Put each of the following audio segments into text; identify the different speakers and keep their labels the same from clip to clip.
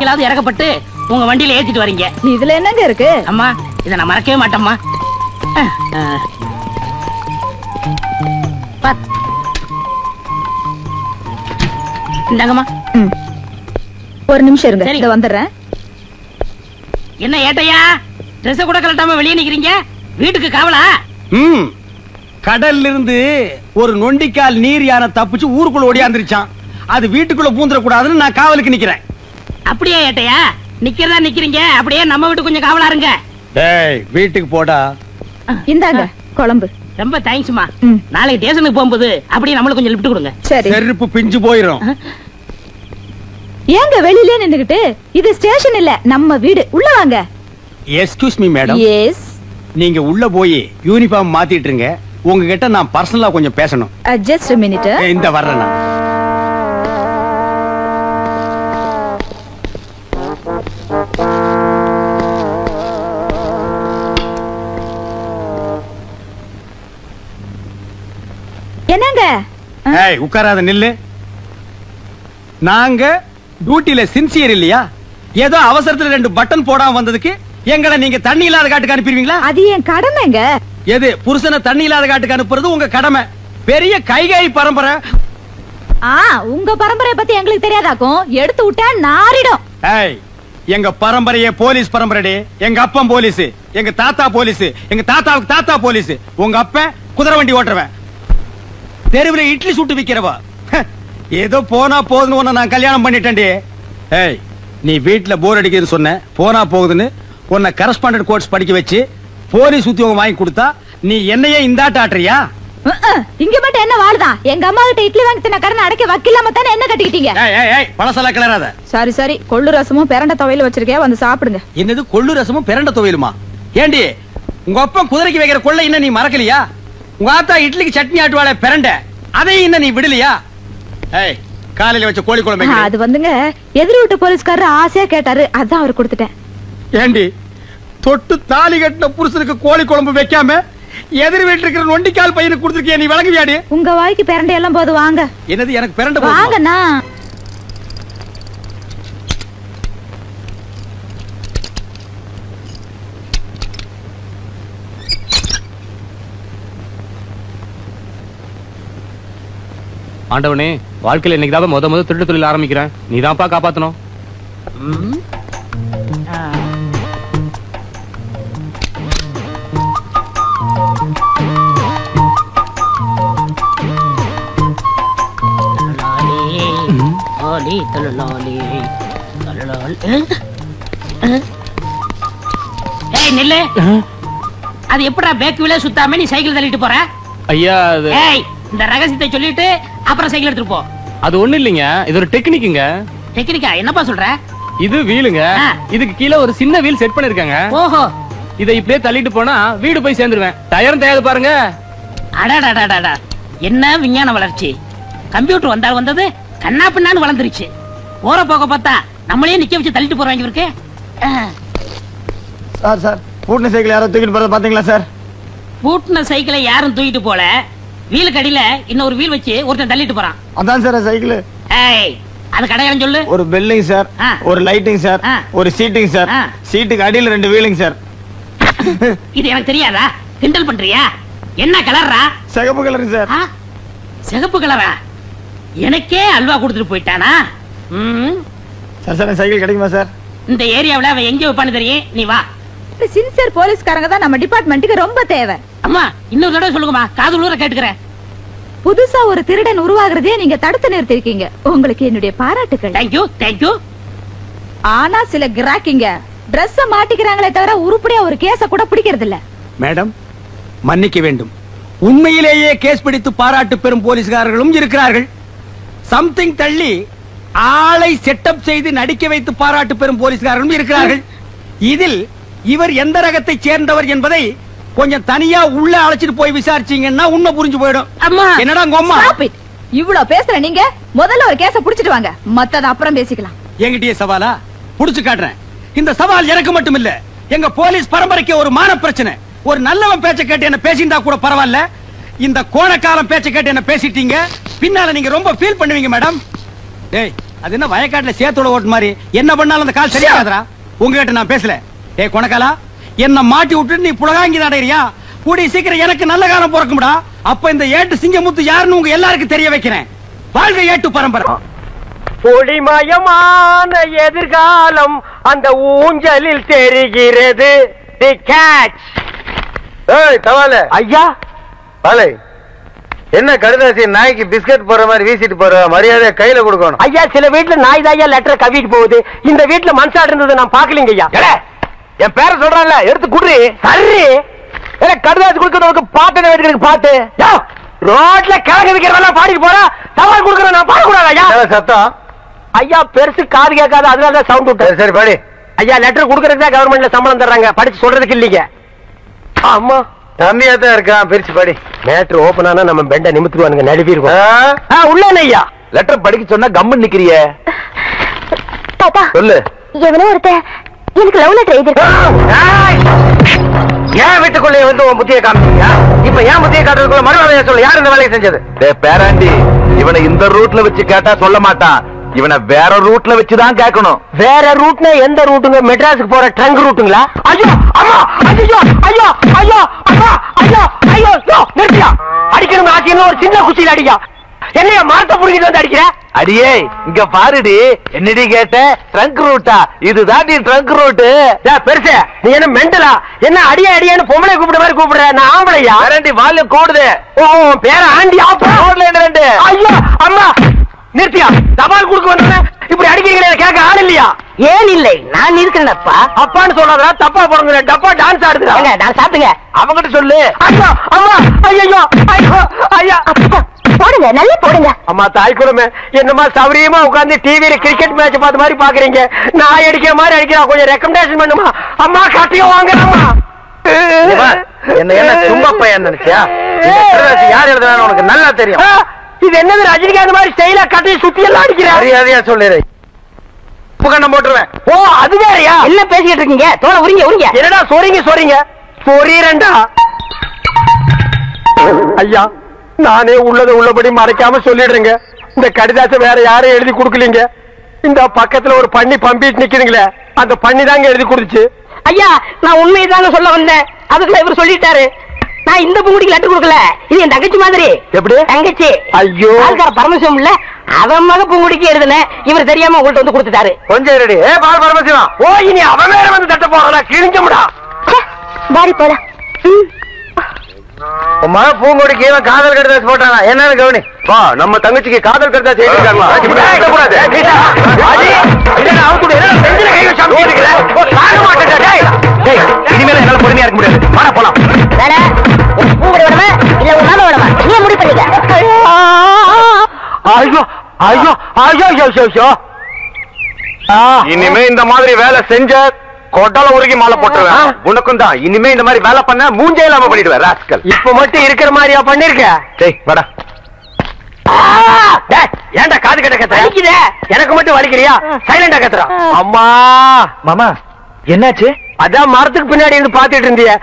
Speaker 1: என்னைக்காவது இறக்கப்பட்டு உங்க வண்டியில ஏத்திட்டு வரீங்க.
Speaker 2: இதுல என்னங்க இருக்கு?
Speaker 1: அம்மா இதை நான் மறக்கவே மாட்டேம்மா. இந்தாங்கம்மா.
Speaker 2: ஒரு நிமிஷம் இருங்க, இத வந்துடுறேன்.
Speaker 1: என்ன ஏட்டையா ட்ரெஸ் கூட கலட்டாம வெளியே நிக்கிறீங்க? வீட்டுக்கு காவலா?
Speaker 3: கடல்ல இருந்து ஒரு நொண்டிக்கால் நீர் யானை தப்பிச்சு ஊருக்குள்ள ஓடியாந்துருச்சான். அது வீட்டுக்குள்ள பூந்துட கூடாதுன்னு நான் காவலுக்கு நிக்கிறேன்.
Speaker 1: அப்படியே ஏட்டையா நிக்கிறதா நிக்கிறீங்க? அப்படியே நம்ம வீட்டு கொஞ்சம் காவலா இருங்க.
Speaker 3: டேய் வீட்டுக்கு போடா.
Speaker 2: இந்தாங்க குழம்பு.
Speaker 1: ரொம்ப தேங்க்ஸ்மா. நாளைக்கு ஸ்டேஷனுக்கு போகும்போது அப்படியே நம்மளுக்கு கொஞ்சம் லிஃப்ட் கொடுங்க.
Speaker 2: சரி.
Speaker 3: செருப்பு பிஞ்சு போயிடும்.
Speaker 2: ஏங்க வெளியிலே நின்னுகிட்டு? இது ஸ்டேஷன் இல்ல, நம்ம வீடு. உள்ள வாங்க.
Speaker 3: Excuse me madam.
Speaker 2: எஸ்.
Speaker 3: நீங்க உள்ள போய் யூனிஃபார்ம் மாத்திட்டு இருங்க. உங்ககிட்ட நான் பர்சனலா கொஞ்சம் பேசணும்.
Speaker 2: Just a minute.
Speaker 3: இந்த வர்றேன் நான்.
Speaker 2: என்னங்க?
Speaker 3: ஏய் உட்காராத நில்லு. நாங்க டியூட்டில சின்சியர் இல்லையா? ஏதோ அவசரத்துல 2 பட்டன் போடாம வந்ததுக்கு எங்களை நீங்க தண்ணி இல்லாத காட்டுக்கு அனுப்பிடுவீங்களா?
Speaker 2: அது என் கடமைங்க.
Speaker 3: எது புருஷனை தண்ணி இல்லாத காட்டுக்கு அனுப்புறது உங்க கடமை. பெரிய கைகாய் பரம்பரை.
Speaker 2: உங்க பரம்பரையை பத்தி எங்களுக்கு தெரியாதாக்கும். எடுத்து விட்டா நாரிடும்.
Speaker 3: ஏய் எங்க பரம்பரையே போலீஸ் பரம்பரைடே. எங்க அப்பன் போலீஸ், எங்க தாத்தா போலீஸ், எங்க தாத்தாவுக்கு தாத்தா போலீஸ். உங்க அப்பன் குதிரை வண்டி ஓட்டுறவன், தெருவில் இட்லி சுட்டு விக்கிறவா. ஏதோ போனா போதுன்னு உன்னை நான் கல்யாணம் பண்ணிட்டேன்டி. ஏய் நீ வீட்டுல போர் அடிக்குதுன்னு சொன்ன, போனா போகுதுன்னு உன்னை கரஸ்பாண்டன்ட் கோர்ஸ் படிக்க வச்சு போலீஸ் உத்தியோகம் வாங்கி கொடுத்தா நீ என்னையே இந்தாட்ட ஆட்டுறியா?
Speaker 2: இங்க மட்டும் என்ன வாழுதா? எங்க அம்மா கிட்ட இட்லி வாங்கி தின்ன கடன் அடைக்க வக்கில்லாம தானே என்ன கட்டிக்கிட்டீங்க?
Speaker 3: பழசலா கிளறாத.
Speaker 2: சரி சரி, கொள்ளு ரசமும் பிரண்ட துவையில வச்சிருக்கேன், வந்து சாப்பிடுங்க.
Speaker 3: என்னது கொள்ளு ரசமும் பிரண்ட துவையிலுமா? ஏண்டி உங்க அப்பா குதிரைக்கு வைக்கிற கொள்ளை இன்னும் நீ மறக்கலையா? உங்க ஆத்தா இட்லிக்கு சட்னி ஆட்டுவாளே பிரண்ட, அதையும் இன்னும் நீ விடலையா? ஏய் காலையில வச்ச கோழி குழம்பு.
Speaker 2: அது வந்துங்க எதிர் வீட்டு போலீஸ்காரர் ஆசையா கேட்டாரு, அதான் அவர் கொடுத்துட்டேன்.
Speaker 3: ஏண்டி தொட்டு தாலி கட்டின புருஷனுக்கு கோழி குழம்பு வைக்காம எதிர் வீட்டுல இருக்கிற நொண்டிக்கால் பையனுக்கு கொடுத்துருக்கிய, நீ விளங்குவியாடி?
Speaker 2: உங்க வாய்க்கு பிரண்டை எல்லாம் போது வாங்க.
Speaker 3: என்னது எனக்கு பிரண்டை
Speaker 2: வாங்கண்ணா.
Speaker 4: ஆண்டவனே, வாழ்க்கையில இன்னைக்கு தான் முத திருட்டு தொழில் ஆரம்பிக்கிறேன். நீ தான்ப்பா காப்பாத்தணும்.
Speaker 1: நெல்லு அது எப்படா பேக் வீல சுத்தாம நீ சைக்கிள் தள்ளிட்டு போற?
Speaker 4: ஐயா
Speaker 1: இந்த ரகசியத்தை சொல்லிட்டு அப்புறம் சைக்கிள் எடுத்துட்டு போ.
Speaker 4: அது ஒண்ணு இல்லைங்க, இது ஒரு டெக்னிக்குங்க.
Speaker 1: டெக்னிக்கா? என்னப்பா சொல்ற?
Speaker 4: இது வீலுங்க. இதுக்கு கீழே ஒரு சின்ன வீல் செட் பண்ணிருக்காங்க.
Speaker 1: ஓஹோ.
Speaker 4: இதை இப்படியே தள்ளிட்டு போனா வீடு போய் சேர்ந்துருவேன். டயரும் தேயாது பாருங்க.
Speaker 1: அடாடாடாடா, என்ன விஞ்ஞான வளர்ச்சி! கம்ப்யூட்டர் வந்தால் வந்தது கண்ணா பின்னான்னு வளர்ந்துருச்சு. போற போக பார்த்தா நம்மளே நிக்க வச்சு தள்ளிட்டு போறாங்க இருக்கு.
Speaker 3: சார் சார் பூட்டின சைக்கிள் யாரோ தூக்கிட்டு போறத பாத்தீங்களா சார்?
Speaker 1: பூட்டின சைக்கிளை யாரும் தூக்கிட்டு போல. வீலுக்கு அடியில இன்னொரு வீல் வச்சு ஒருத்தன் தள்ளிட்டு போறான்.
Speaker 3: அதான் சார் சைக்கிள்.
Speaker 1: அது கடையாளம் சொல்லு.
Speaker 3: ஒரு பெல்லிங் சார், ஒரு லைட்டிங் சார், ஒரு சீட்டிங் சார், சீட்டுக்கு அடியில 2 வீலிங் சார்.
Speaker 1: இது எனக்கு தெரியாதா? கிண்டல் பண்றியா? என்ன கலரா?
Speaker 3: சிகப்பு கலர் சார்.
Speaker 1: சிகப்பு கலரா? எனக்கே அல்வா கொடுத்துட்டு போயிட்டானா?
Speaker 3: சார் சார் சைக்கிள் கிடைக்குமா சார்?
Speaker 1: இந்த ஏரியாவுல அவன் எங்க வைப்பான்னு தெரியும், நீ வா.
Speaker 2: சின்சியர் போலீஸ்காரங்க தான் நம்ம டிபார்ட்மெண்ட்டுக்கு ரொம்ப தேவை.
Speaker 1: அம்மா இன்னொரு தடவை சொல்லுங்கம்மா, காது உள்ள கேட்டுக்கிறேன்.
Speaker 2: புதுசா ஒரு திருடன் உருவாகிறதே நீங்க தடுத்து நிறுத்திருக்கீங்க. உங்களுக்கு என்னுடைய பாராட்டுகள்.
Speaker 1: Thank you thank you.
Speaker 2: ஆனா சில கிராக்கிங்க டிரெஸ் மாட்டிக்கிறாங்களே தவிர உருப்படியா ஒரு கேஸ கூட பிடிக்கிறது இல்ல.
Speaker 3: மேடம் மன்னிக்க வேண்டும், உண்மையிலேயே கேஸ் பிடித்து பாராட்டு பெறும் போலீஸ்காரர்களும் இருக்கிறார்கள். சம்திங் தள்ளி ஆளை செட்டப் செய்து நடிக்க வைத்து பாராட்டு பெறும் போலீஸ்காரர்களும் இருக்கிறார்கள். இதில் இவர் எந்த ரகத்தை சேர்ந்தவர் என்பதை கொஞ்சம் தனியா உள்ள அழைச்சிட்டு போய் விசாரிச்சீங்கன்னா உண்மை புரிஞ்சு போயிடும். என்னடா கோம்மா
Speaker 2: இவ்வளவு பேசுற நீங்க முதல்ல ஒரு கேஸ புடிச்சிட்டு வாங்க, மத்தத அப்புறம் பேசிக்கலாம்.
Speaker 3: என்கிட்டயே சவாலா? புடிச்சு காட்டுறேன். இந்த சவால் எனக்கு மட்டும் இல்ல, எங்க போலீஸ் பரம்பரைக்கு ஒரு மான பிரச்சனை. ஒரு நல்லவன் பேச்ச கேட்டு என்ன பேசியிருந்தா கூட பரவாயில்ல, இந்த கோணக்காலம் பேச்ச கேட்டு என்ன பேசிட்டீங்க, பின்னால நீங்க ரொம்ப ஃபீல் பண்ணுவீங்க மேடம். டேய் அது என்ன வயக்காட்டுல சேத்தோட ஓட்டு மாதிரி என்ன பண்ணாலும் அந்த கால் சரியாகாதரா. உங்ககிட்ட நான் பேசல. டேய் கொணக்காலா, என்ன மாட்டி விட்டுட்டு நீ புலகாங்கி தாடையா? கூடி சீக்கிரம் எனக்கு நல்ல காலம் பிறக்கும்டா. அப்ப இந்த ஏட்டு சிங்கமுத்து யாருன்னு உங்க எல்லாருக்கும் தெரிய வைக்கிறேன். வாழ்க ஏட்டு பரம்பரை.
Speaker 5: ஒளிமயமான எதிர்காலம் அந்த ஊஞ்சலில் தெரிகிறது. தி கேட்ச்.
Speaker 6: ஏய் தவால
Speaker 5: ஐயா
Speaker 6: பாலை, என்ன கடுதாசி நாய்க்கு பிஸ்கட் போற மாதிரி வீசிட்டு போற? மரியாதை கையில கொடுக்கணும்.
Speaker 5: ஐயா, சில வீட்டுல நாய் தாயா லெட்டர் கவிட்டு போகுது. இந்த வீட்டுல மனுஷா இருந்தது நான் பாக்கலீங்க ஐயா.
Speaker 6: என் பேரை சொல்றான்ல, எடுத்து குடுறி.
Speaker 5: சரி, கடுதாசி கொடுக்கறதுக்கு பாட்டு வேண்டியதுக்கு பாட்டு. ரோட்ல கிழங்கு விக்கிறவெல்லாம் பாடிட்டு போறா. சவால் கொடுக்கற நான் பாடக்கூடாது ஐயா.
Speaker 6: சத்தம்
Speaker 5: ஐயா பெருசு காது கேட்காது, அதனாலதான் சவுண்ட் விட்டு.
Speaker 6: சரி படி.
Speaker 5: ஐயா லெட்டர் கொடுக்கறதுக்கு கவர்மெண்ட்ல சம்பளம் தர்றாங்க, படிச்சு சொல்றதுக்கு இல்லீங்க. அம்மா
Speaker 6: தம்பியா தான் இருக்கான், பிரிச்சு படி.
Speaker 5: மேட்ரு ஓபன் ஆனா நம்ம பெண்ட நிமித்துருவானுங்க, நடுவிருக்கோம். உள்ள ஐயா
Speaker 6: லெட்டர் படிக்க சொன்னா கம்மு நிக்கிறிய.
Speaker 7: தாத்தா
Speaker 6: சொல்லு.
Speaker 7: எவனோ ஒருத்தன் எனக்கு லவ் லெட்டர் எழுதிருக்கான்.
Speaker 6: ஏன் வீட்டுக்குள்ளே வந்து உன் புத்தியை காமிச்சீங்க? இப்ப ஏன் புத்தியை காட்டுறதுக்குள்ள மறுவாதையா சொல்லு. யார் இந்த வேலையை செஞ்சது? பேராண்டி, இவனை இந்த ரூட்ல வச்சு கேட்டா சொல்ல மாட்டான். இவனை வேற ரூட்ல வச்சுதான் கேட்கணும்.
Speaker 5: வேற ரூட்னா எந்த ரூட்டுங்க? மெட்ராஸுக்கு போற ட்ரங்க் ரூட்டுங்களா? ஐயோ அம்மா, ஐயோ ஐயோ ஐயோ அம்மா, ஐயோ ஐயோ நிறுத்தியா. அடிக்கணும் ஆச்சின்னு ஒரு சின்ன குச்சியில அடிக்கா. என்னைய மரத்தை புடிக்கிட்டு வந்து அடிக்கிற?
Speaker 6: அடியே இங்க பாருடி. என்னடி கேட்ட? ட்ரங்க் ரூட்டா? இதுதான் நீ ட்ரங்க் ரூட்டு.
Speaker 5: பெருசு நீ என்ன மெண்டலா? என்ன அடிய அடியான்னு பொம்பளை கூப்பிட மாதிரி கூப்பிடுற? நான் ஆம்பளையா?
Speaker 6: வேறாண்டி வால்யூம் கூடுது.
Speaker 5: ஓ பேர ஆண்டி
Speaker 6: ரெண்டு.
Speaker 5: ஐயோ அம்மா நிறுத்தியா. தபால் கொடுக்க வந்த இப்படி அடிக்கிறீங்களே, கேட்க ஆள் இல்லையா?
Speaker 7: ஏன் இல்லை, நான் இருக்கிறேன்ப்பா.
Speaker 5: அப்பான்னு சொல்லாதா, தப்பா போடுங்க. டப்பா டான்ஸ் ஆடுதுடா.
Speaker 7: நான் சாப்பிட்டுங்க.
Speaker 6: அவங்கிட்ட சொல்லு.
Speaker 5: ஐயோ அம்மா, ஐயோ ஐயோ ஐயா.
Speaker 7: போடுங்க, நல்லா போடுங்க.
Speaker 5: அம்மா தாய் குடும்பம், என்னமா சௌரியமா உட்கார்ந்து டிவியில கிரிக்கெட் மேட்ச் பார்த்த மாதிரி பாக்குறீங்க. நான் அடிக்கிற மாதிரி அடிக்கிறா, கொஞ்சம் ரெக்கமெண்டேஷன் பண்ணுமா? அம்மா கட்டியும் வாங்கலாமா?
Speaker 6: என்ன சும்மா பையன் நினைச்சியா? யார் எழுதுறான்னு உனக்கு நல்லா தெரியும்.
Speaker 5: இது என்னது ரஜினிகாந்த் மாதிரி ஸ்டைலா கட்டி சுத்தி எல்லாம் அடிக்கிறேன்.
Speaker 6: மரியாதையா சொல்லிடு. கண்ணம் போட்டுருவேன்.
Speaker 5: ஓ அது வேறயா?
Speaker 7: என்ன பேசிக்கிட்டு இருக்கீங்க? தோலை உரிங்க உரிங்க.
Speaker 5: என்னடா சொறீங்க சொறீரண்டா. ஐயா நானே உள்ளதை உள்ளபடி மறைக்காம சொல்லிடுறேங்க. இந்த கடிதாசை வேற யாரும் எழுதி கொடுக்கலீங்க. இந்த பக்கத்துல ஒரு பண்ணி பம்பிட்டு நிக்கிறீங்களே, அந்த பண்ணி தாங்க எழுதி கொடுத்துச்சு.
Speaker 7: ஐயா நான் உண்மையை தாங்க சொல்ல வந்தேன், அதுக்குள்ள இவர் சொல்லிட்டாரு. நான் இந்த பூங்குடிக்கு லெட்டர் கொடுக்கல, இது என் தங்கச்சி மாதிரி.
Speaker 5: எப்படி?
Speaker 7: தங்கச்சி.
Speaker 5: ஐயோ
Speaker 7: பரமசிவம் இல்ல, அவன் மக பூங்குடிக்கு எழுதுனேன். இவர் தெரியாம உங்கள்ட்ட வந்து கொடுத்துட்டாரு.
Speaker 6: கொஞ்சம் ரெடி. பால் பரமசிவம்.
Speaker 5: ஓ இனி அவன் வேற வந்து தட்ட போறா, கிழிஞ்சமுடா.
Speaker 7: பாரி போல.
Speaker 6: உன் மக பூங்கொடிக்கு இவன் காதல் கடிதாசி போட்டானா என்னன்னு கவனி. வா, நம்ம தங்கச்சிக்கு காதல் கடிதாசி எழுதிருக்காங்களா? இனிமேல என்னால பொறுமையா இருக்க முடியாது. வாடா போலாம்.
Speaker 7: பூங்குடி விடமா இல்ல உன் மாமா விடமா, நீ முடிவு பண்ணிக்க.
Speaker 5: ஐயோ ஐயோ ஐயோ ஐயோ ஐயோ.
Speaker 6: இனிமே இந்த மாதிரி வேலை செஞ்ச கொட்டால உருகி மாலை போட்டுருவேன். உனக்கும் தான். இனிமே இந்த மாதிரி வேலை பண்ண மூஞ்சே இல்லாம பண்ணிடுவேன் ராஸ்கல்.
Speaker 5: இப்ப மட்டும் இருக்கிற மாதிரியா பண்ணிருக்க?
Speaker 6: டேய் வாடா.
Speaker 5: ஏன்டா காது கட்ட கத்துற? எனக்கு மட்டும் வலிக்கிறியா? சைலண்டா கத்துறா. அம்மா
Speaker 6: மாமா என்னாச்சு?
Speaker 5: அதான் மரத்துக்கு பின்னாடி இருந்து பாத்துட்டு இருந்திய,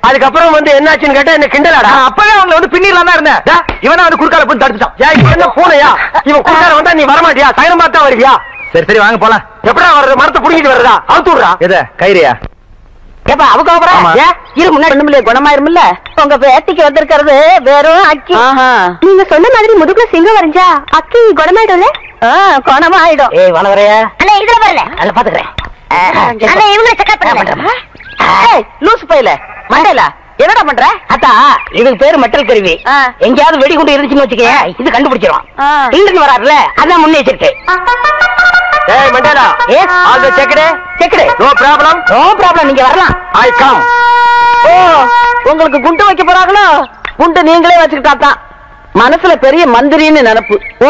Speaker 5: அதுக்கப்புறம் வந்து என்னாச்சுன்னு கேட்டா என்ன கிண்டலாடா?
Speaker 6: அப்பவே அவங்களை வந்து பின்னிடலாம் தான் இருந்தேன். இவனா வந்து குறுக்கால போய் தடுத்துட்டான்.
Speaker 5: என்ன பூனையா? இவன் குறுக்கால வந்தா நீ வரமாட்டியா? சைலம் பார்த்தா வருவியா?
Speaker 6: சரி சரி வாங்க போலாம்.
Speaker 5: எப்படா வர்றது? மரத்தை புடிங்கிட்டு வர்றதா? அவுத்து விடுறா.
Speaker 6: எத கைரியா?
Speaker 7: ஏப்பா அவங்க இரு முன்னாடி ஒண்ணுமில்ல, குணமாயிருமில்ல. உங்க பேத்திக்கு வந்திருக்கிறது வெறும் அக்கி. நீங்க சொன்ன மாதிரி முதுகுல சிங்கம் வரைஞ்சா அக்கி குணமாயிடும்ல? குணமாயிடும்.
Speaker 5: ஏய் வளவரையா,
Speaker 7: அண்ணா இதுல வரல,
Speaker 5: அத பாத்துக்கிறேன்.
Speaker 7: அண்ணா இவங்களை செக்அப் பண்ணுங்க. ஏய் லூசு பையல மண்டையில என்னடா பண்ற?
Speaker 5: அத்தா இதுக்கு பேரு மெட்டல் கருவி. எங்கயாவது வெடிகுண்டு இருந்துச்சுன்னு வச்சுக்க, இது கண்டுபிடிச்சிரும். இங்கிருந்து வராருல, அதான் முன்னெச்சரிக்கை. ஏய் Mandela, yes all the checked no problem. No problem, நீங்க வரலாம். I come. ஓ உங்களுக்கு குண்டு வைக்க போறாங்களோ? குண்டு நீங்களே வச்சுக்கிட்டாதான். மனசுல பெரிய மந்திரின்னு நினைப்பு. ஓ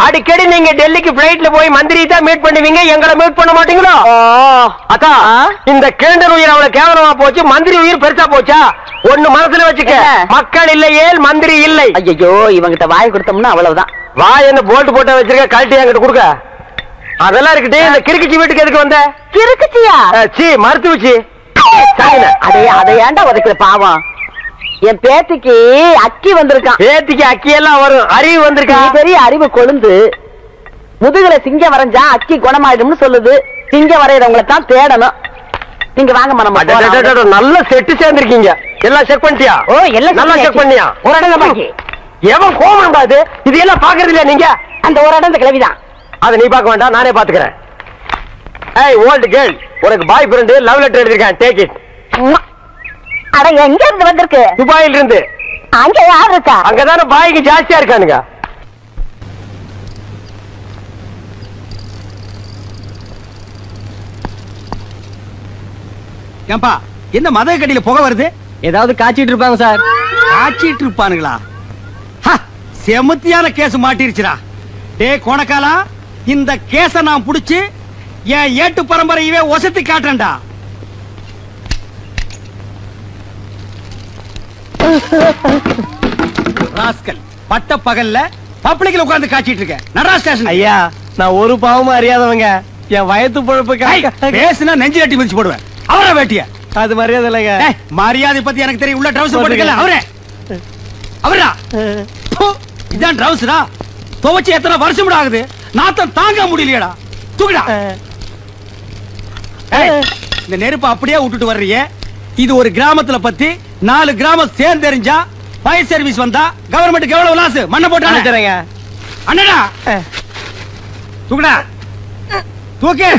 Speaker 5: அடிக்கடி நீங்க டெல்லிக்கு பிளைட்ல போய் மந்திரி தான் மீட் பண்ணுவீங்க, எங்களை மீட் பண்ண மாட்டீங்களோ? அக்கா இந்த கேண்டர் உயிர் அவ்வளவு கேவலமா போச்சு, மந்திரி உயிர் பெருசா போச்சா? ஒண்ணு மனசுல வச்சுக்க, மக்கள் இல்லையே மந்திரி இல்லை.
Speaker 7: ஐயோ இவங்கிட்ட வாய் கொடுத்தோம்னா அவ்வளவுதான்.
Speaker 5: வாய் என்ன போல்ட் போட்டா வச்சிருக்க, கழட்டி என்கிட்ட கொடுக்க. அதெல்லாம் இருக்கட்டே, இந்த கிறுக்குச்சி வீட்டுக்கு எதுக்கு வந்த?
Speaker 7: கிறுக்குச்சியா?
Speaker 5: சி மருத்துவச்சி.
Speaker 7: அதை ஏன்டா உதைக்கிற பாவம்? என் பேத்திக்கு அக்கி வந்திருக்கான்.
Speaker 5: பேத்திக்கு அக்கி எல்லாம் வரும், அறிவு வந்திருக்கா?
Speaker 7: பெரிய அறிவு கொழுந்து.
Speaker 5: முதுகுல சிங்கம் வரைஞ்சா அக்கி குணமாயிடும்னு சொல்லுது. சிங்கம் வரையறவங்களை தான் தேடணும். நீங்க வாங்க மனம்.
Speaker 8: நல்ல செட்டு சேர்ந்திருக்கீங்க. எல்லாம் செக் பண்ணிட்டியா?
Speaker 5: ஓ எல்லாம்
Speaker 8: நல்லா செக் பண்ணியா?
Speaker 5: ஒரு இடம் பாக்கி.
Speaker 8: எவன் கோமம் பாது இது எல்லாம் பாக்குறது இல்லையா நீங்க?
Speaker 5: அந்த ஒரு இடம் இந்த கிளவிதான்.
Speaker 8: அதை நீ பார்க்க வேண்டாம், நானே பாத்துக்கிறேன். ஏய் ஓல்ட் கேர்ள், உனக்கு பாய் ஃப்ரெண்ட் லவ் லெட்டர் எழுதிருக்கேன், டேக் இட்.
Speaker 7: அட எங்க இருந்து வந்திருக்கு?
Speaker 8: துபாயில இருந்து.
Speaker 7: அங்க யார் இருக்கா?
Speaker 8: அங்கதானே பாய்க்கு ஜாஸ்தியா இருக்கானுங்க.
Speaker 3: ஏன்பா என்ன மத கடியில புகை வருது?
Speaker 8: ஏதாவது காய்ச்சிட்டு இருப்பாங்க சார்.
Speaker 3: காய்ச்சிட்டு இருப்பானுங்களா? செமத்தியான கேஸ் மாட்டிருச்சுடா. டே கோணக்காலா, இந்த கேஸ நான் புடிச்சு என் ஏட்டு பரம்பரையவே ஒசத்தி காட்டுறேன்டா. ராஸ்கல், பட்ட பகல்ல பப்ளிக்ல உட்கார்ந்து காய்ச்சிட்டு இருக்க. நடரா ஸ்டேஷன்.
Speaker 8: ஐயா, நான் ஒரு பாவமும் அறியாதவங்க. என் வயத்து பொழப்பு
Speaker 3: பேசுனா நெஞ்சு கட்டி மிதிச்சு போடுவேன். அவரா வேட்டிய
Speaker 8: அது மரியாதை இல்லைங்க.
Speaker 3: மரியாதை பத்தி எனக்கு தெரியும். உள்ள ட்ரவுசர் போட்டுக்கல. அவரே அவரா இதான் ட்ரவுசரா? துவச்சு எத்தனை வருஷம் ஆகுது, நாத்தம் தாங்க முடியலையடா. தூக்குடா. இந்த நெருப்பை அப்படியே விட்டுட்டு வர்றியே. இது ஒரு கிராமத்துல பத்தி 4 கிராமம் சேர்ந்து தெரிஞ்சா ஃபயர் சர்வீஸ் வந்தா கவர்மெண்ட் எவ்வளவு லாஸ்? மண்ணை போட்டு அனுப்புறேங்க. அண்ணடா தூக்குடா. தூக்கு.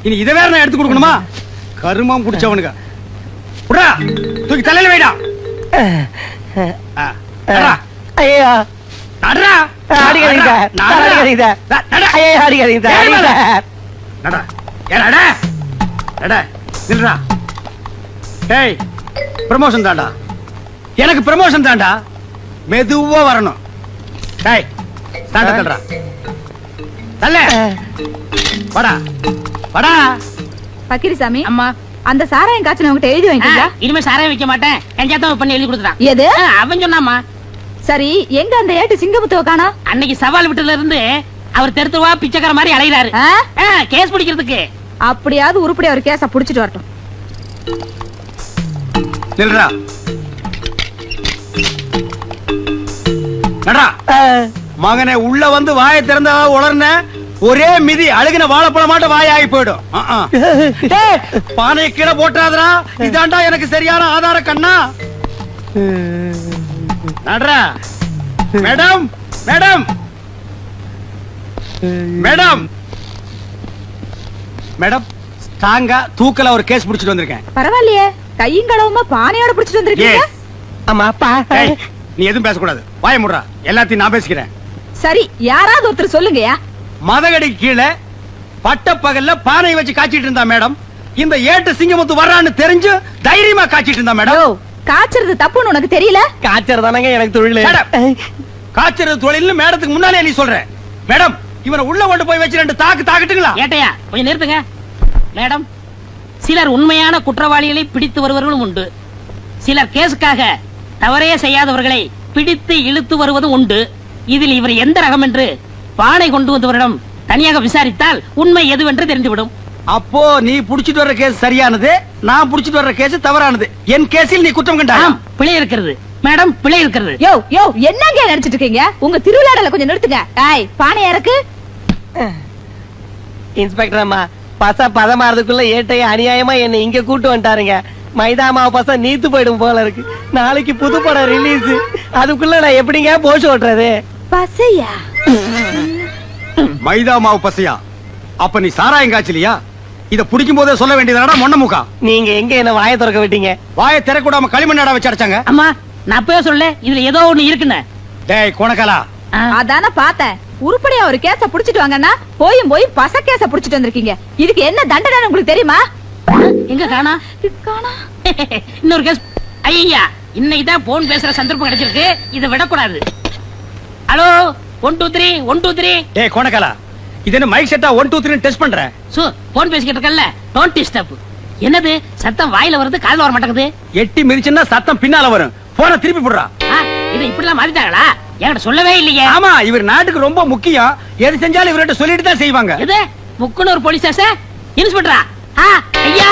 Speaker 3: இனி இதை வேற நான் எடுத்து கொடுக்கணுமா? கருமம் குடிச்சவனுக்கு. புடா தூக்கி தலையில வைடா.
Speaker 8: ஐயா
Speaker 3: நடரா.
Speaker 8: அடிக்காதீங்க அடிக்காதீங்க ஐயா அடிக்காதீங்க
Speaker 3: நடா. ஏடா நடா. நில்றா. டேய் ப்ரமோஷன் தான்டா. எனக்கு ப்ரமோஷன் தான்டா. மெதுவா வரணும். டேய் ஸ்டாண்ட் தள்ளுடா. தள்ள. வாடா. வாடா.
Speaker 2: பக்கிரிசாமி
Speaker 1: அம்மா
Speaker 2: அந்த சாராயம் காய்ச்சல் உங்ககிட்ட எழுதி வாங்கிட்டீங்களா?
Speaker 1: இனிமே சாராயம் வைக்க மாட்டேன். கஞ்சாத்தான் பண்ணி எழுதி கொடுத்துட்டான்.
Speaker 2: எது?
Speaker 1: அவன் சொன்னாமா.
Speaker 2: சரி, எங்க அந்த ஏட்டு சிங்கமுத்துவ காணோம்?
Speaker 1: அன்னைக்கு சவால் விட்டுல இருந்து அவர் தெருத்துவா பிச்சைக்கார மாதிரி அலைகிறாரு. கேஸ் பிடிக்கிறதுக்கு.
Speaker 2: அப்படியாவது உருப்படி அவர் கேஸ புடிச்சிட்டு வரட்டும்.
Speaker 3: நில்றா. நடா. மகனே உள்ள வந்து வாயை திறந்தா உளர்ன ஒரே மிதி அழுகின வாழைப்பழம் மாட்ட வாயாகி போயிடும். பானையை கீழே போட்டாதரா. இதாண்டா எனக்கு சரியான ஆதார கண்ணா. நடரா. மேடம் மேடம் மேடம் மேடம் ஸ்ட்ராங்கா தூக்கல ஒரு கேஸ் புடிச்சிட்டு வந்திருக்கேன்.
Speaker 2: பரவாயில்லையே, கையும் களவுமா பானையோட புடிச்சிட்டு வந்திருக்கீங்க.
Speaker 8: ஆமா அப்பா.
Speaker 3: நீ எதுவும் பேசக்கூடாது. வாய முடுறா. எல்லாத்தையும் நான் பேசிக்கிறேன்.
Speaker 2: சரி, யாராவது ஒருத்தர் சொல்லுங்கயா.
Speaker 3: மதகடி கீழே பட்ட பகல்ல பானை வச்சு காய்ச்சிட்டு இருந்தா மேடம். இந்த ஏட்டு சிங்கமுத்து வர்றான்னு தெரிஞ்சு தைரியமா காய்ச்சிட்டு இருந்தா மேடம்.
Speaker 2: காய்ச்சறது தப்புன்னு உனக்கு தெரியல?
Speaker 8: காய்ச்சறதானங்க எனக்கு தொழில்.
Speaker 3: காய்ச்சறது தொழில்னு மேடத்துக்கு முன்னாலே நீ சொல்ற. மேடம் இவனை உள்ள கொண்டு போய் வச்சு 2 தாக்குட்டுங்களா?
Speaker 1: ஏட்டையா கொஞ்சம் நிறுத்துங்க. மேடம், சிலர் உண்மையான குற்றவாளிகளை பிடித்து வருவர்களும் உண்டு. சிலர் கேஸுக்காக தவறே செய்யாதவர்களை பிடித்து இழுத்து வருவதும் உண்டு. இதில் இவர் எந்த ரகம் என்று பானை கொண்டு வந்தவரிடம் தனியாக விசாரித்தால் உண்மை எதுவென்று தெரிந்துவிடும்.
Speaker 3: அப்போ நீ புடிச்சிட்டு வர்ற கேஸ் சரியானது, நான் புடிச்சிட்டு வர்ற கேஸ் தவறானது. என் கேஸில் நீ குற்றம் கண்டாய்.
Speaker 1: பிழை இருக்கிறது மேடம், பிழை இருக்கிறது.
Speaker 2: யோ யோ, என்னங்க நினைச்சிட்டு இருக்கீங்க? உங்க திருவிழாடல கொஞ்சம் நிறுத்துங்க. ஏய், பானை இறக்கு.
Speaker 8: இன்ஸ்பெக்டர் அம்மா, பச பதமாறதுக்குள்ள ஏட்டைய அநியாயமா என்ன இங்க கூட்டு வந்துட்டாருங்க. மைதா மாவு பச நீத்து போயிடும் போல இருக்கு. நாளைக்கு புது படம் ரிலீஸ். அதுக்குள்ள நான் எப்படிங்க போஷ் ஓட்டுறது?
Speaker 2: பசையா?
Speaker 3: மைதா மாவு பசையா? அப்ப நீ சாராயம் காய்ச்சலியா? இத புடிக்கும் போதே சொல்ல வேண்டியதுடா மொண்ண முக்கா.
Speaker 8: நீங்க எங்க என்ன வாயை திறக்க விட்டீங்க?
Speaker 3: வாயை திறக்கூடாம களிமண்ணாடா வச்சு அடைச்சாங்க.
Speaker 1: அம்மா நான் அப்பவே சொல்ல இதுல ஏதோ ஒண்ணு இருக்குன்னு.
Speaker 3: டேய் கோணக்காலா,
Speaker 2: அதான பார்த்தேன். உருப்படியா ஒரு கேஸ புடிச்சிட்டு வாங்கன்னா போய் பச கேஸ புடிச்சிட்டு வந்திருக்கீங்க. இதுக்கு என்ன தண்டனை உங்களுக்கு தெரியுமா?
Speaker 1: எங்க காணா? இன்னொரு கேஸ். ஐயா, இன்னைக்குதான் போன் பேசுற சந்தர்ப்பம் கிடைச்சிருக்கு. இதை விடக்கூடாது. ஹலோ 1 2 3 1 2 3.
Speaker 3: டேய் கோணக்காலா, இது என்ன மைக் செட்டா 1 2 3 டெஸ்ட் பண்ற?
Speaker 1: சோ போன் பேசிக்கிட்டு இருக்கல்ல, டோன்ட் டிஸ்டர்ப். என்னது சத்தம் வாயில வருது, காதுல வர மாட்டேங்குது.
Speaker 3: எட்டி மிதிச்சுன்னா சத்தம் பின்னால வரும். போன திருப்பி போடுறா.
Speaker 1: இது இப்படிலாம் மாத்திட்டாங்களா? என்கிட்ட சொல்லவே இல்லையே.
Speaker 3: ஆமா, இவர் நாட்டுக்கு ரொம்ப முக்கியம். எது செஞ்சாலும் இவர்கிட்ட சொல்லிட்டு தான் செய்வாங்க.
Speaker 1: எது முக்குனூர் போலீஸ் ஸ்டேஷன் இன்ஸ்பெக்டரா? ஐயா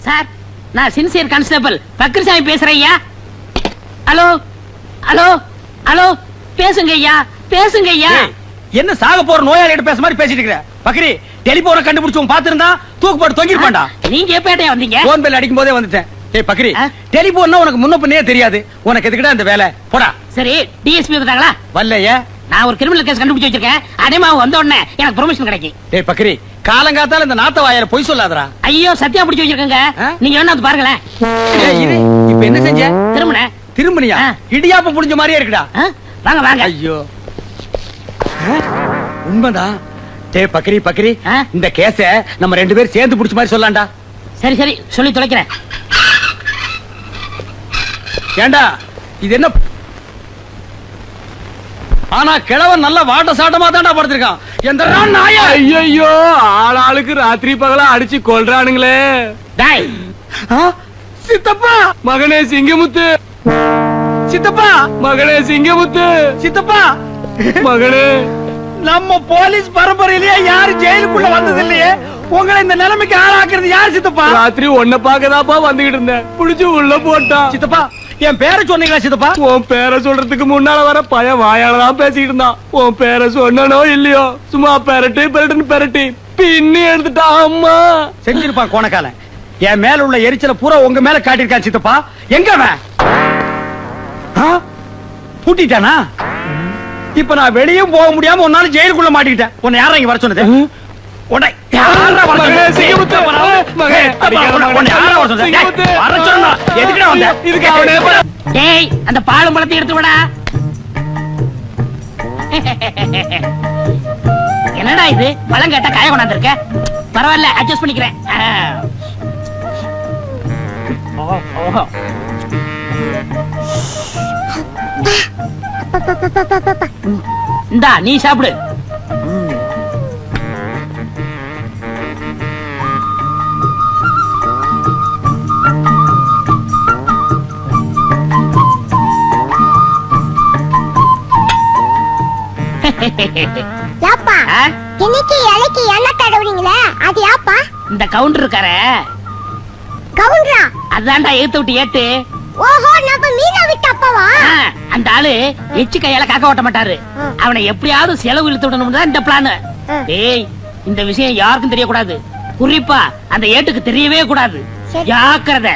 Speaker 1: சார், நான் சின்சியர் கான்ஸ்டபிள் பக்கர்சாமி பேசுறேன் ஐயா. ஹலோ ஹலோ ஹலோ, பேசுங்க ஐயா. பேசுங்க ஐயா.
Speaker 3: என்ன சாக போற நோயாளிகிட்ட பேச மாதிரி பேசிட்டு இருக்கிற? பக்ரி, டெலிபோனை கண்டுபிடிச்சவன் பாத்துருந்தா தூக்கு போட்டு தொங்கிருப்பான்டா.
Speaker 1: நீங்க எப்ப வந்தீங்க?
Speaker 3: போன் பெல் அடிக்கும் போதே வந்துட்டேன். ஏய் பக்ரி, டெலிபோன்னா உனக்கு முன்ன பின்னே தெரியாது. உனக்கு எதுக்குடா இந்த வேலை? போடா.
Speaker 1: சரி, டிஎஸ்பி வந்துட்டாங்களா?
Speaker 3: வரலையே.
Speaker 1: நான் ஒரு கிரிமினல் கேஸ் கண்டுபிடிச்சு வச்சிருக்கேன். அதேமா வந்த உடனே எனக்கு ப்ரொமோஷன் கிடைக்கும்.
Speaker 3: ஏய் பக்ரி, காலங்காத்தால இந்த நாத்த வாயால பொய் சொல்லாதடா.
Speaker 1: ஐயோ, சத்தியா பிடிச்சு வச்சிருக்கேங்க. நீங்க வேணா வந்து பாருங்களேன்.
Speaker 3: ஏய் இரு, இப்போ என்ன செஞ்ச? திரும்பனியா? இடியாப்பம் புடிஞ்ச மாதிரியே இருக்குடா.
Speaker 1: வாங்க வாங்க.
Speaker 3: ஐயோ, உண்மைதான். டேய் பக்ரி பக்ரி, இந்த கேஸ நம்ம ரெண்டு பேரும் சேர்ந்து புடிச்ச மாதிரி சொல்லலாம்டா.
Speaker 1: சரி சரி, சொல்லி தொலைக்கிறேன்.
Speaker 3: ஏண்டா இது என்ன? ஆனா கிழவன் நல்ல வாட்ட சாட்டமா தான்டா படுத்திருக்கான். எந்த நாயா?
Speaker 4: ஐயோ, ஆளாளுக்கு ராத்திரி பகலா அடிச்சு கொல்றானுங்களே.
Speaker 1: டேய்
Speaker 3: சித்தப்பா,
Speaker 4: மகனே சிங்கமுத்து,
Speaker 3: சித்தப்பா
Speaker 4: மகனே சிங்கமுத்து,
Speaker 3: சித்தப்பா
Speaker 4: மகனே.
Speaker 3: நம்ம போலீஸ் பரம்பரையிலேயே யாரும் ஜெயிலுக்குள்ள வந்தது இல்லையே. உங்களை இந்த நிலைமைக்கு ஆளாக்குறது யார் சித்தப்பா?
Speaker 4: ராத்திரி ஒன்ன பாக்கதாப்பா வந்துகிட்டு இருந்தேன். புடிச்சு உள்ள போட்டான்.
Speaker 3: சித்தப்பா, என் பேரை சொன்னீங்களா சித்தப்பா?
Speaker 4: உன் பேரை சொல்றதுக்கு முன்னால வர பையன் வாயாலதான் பேசிக்கிட்டு இருந்தான். உன் பேரை சொன்னனோ இல்லையோ, சும்மா பெரட்டி பெரட்டுன்னு பெரட்டி பின்னி எடுத்துட்டான். அம்மா
Speaker 3: செஞ்சிருப்பான் கோணக்காலன். என் மேல உள்ள எரிச்சல பூரா உங்க மேல காட்டிருக்கான் சித்தப்பா. எங்க அவன்? பூட்டிட்டானா? இப்ப நான் வெளியும் போக முடியாம ஒரு நாள் ஜெயிலுக்குள்ள மாட்டிக்கிட்டேன். உன்னை யாரா இங்க வர சொன்னது? உன்னை யாரா வர சொன்னது? சிங்கமுத்து மகனே, உன்னை யாரா வர சொன்னது? வர சொன்னா எதுக்குடா வந்த? இதுக்கு அவனே.
Speaker 1: டேய், அந்த பாலும் பழத்தை எடுத்து விடா. என்னடா இது? பழம் கேட்டா காய கொண்டாந்து இருக்க. பரவாயில்ல, அட்ஜஸ்ட் பண்ணிக்கிறேன். இந்தா நீ சாப்பிடு.
Speaker 7: யாப்பா, இன்னைக்கு இலைக்கு எண்ணெய் தடவுறீங்களே, அது யாப்பா?
Speaker 1: இந்த கவுண்டர் இருக்காரே.
Speaker 7: கவுண்டரா?
Speaker 1: அதான்டா ஏத்து விட்டு ஏத்து.
Speaker 7: ஓஹோ, நம்ம மீனா விட்டு அப்பவா?
Speaker 1: அந்த ஆளு எச்சு கையால காக்க ஓட்ட மாட்டாரு. அவனை எப்படியாவது செலவு இழுத்து விடணும் தான் இந்த பிளான். டேய், இந்த விஷயம் யாருக்கும் தெரியக்கூடாது. குறிப்பா அந்த ஏட்டுக்கு தெரியவே கூடாது. ஜாக்கிரதை.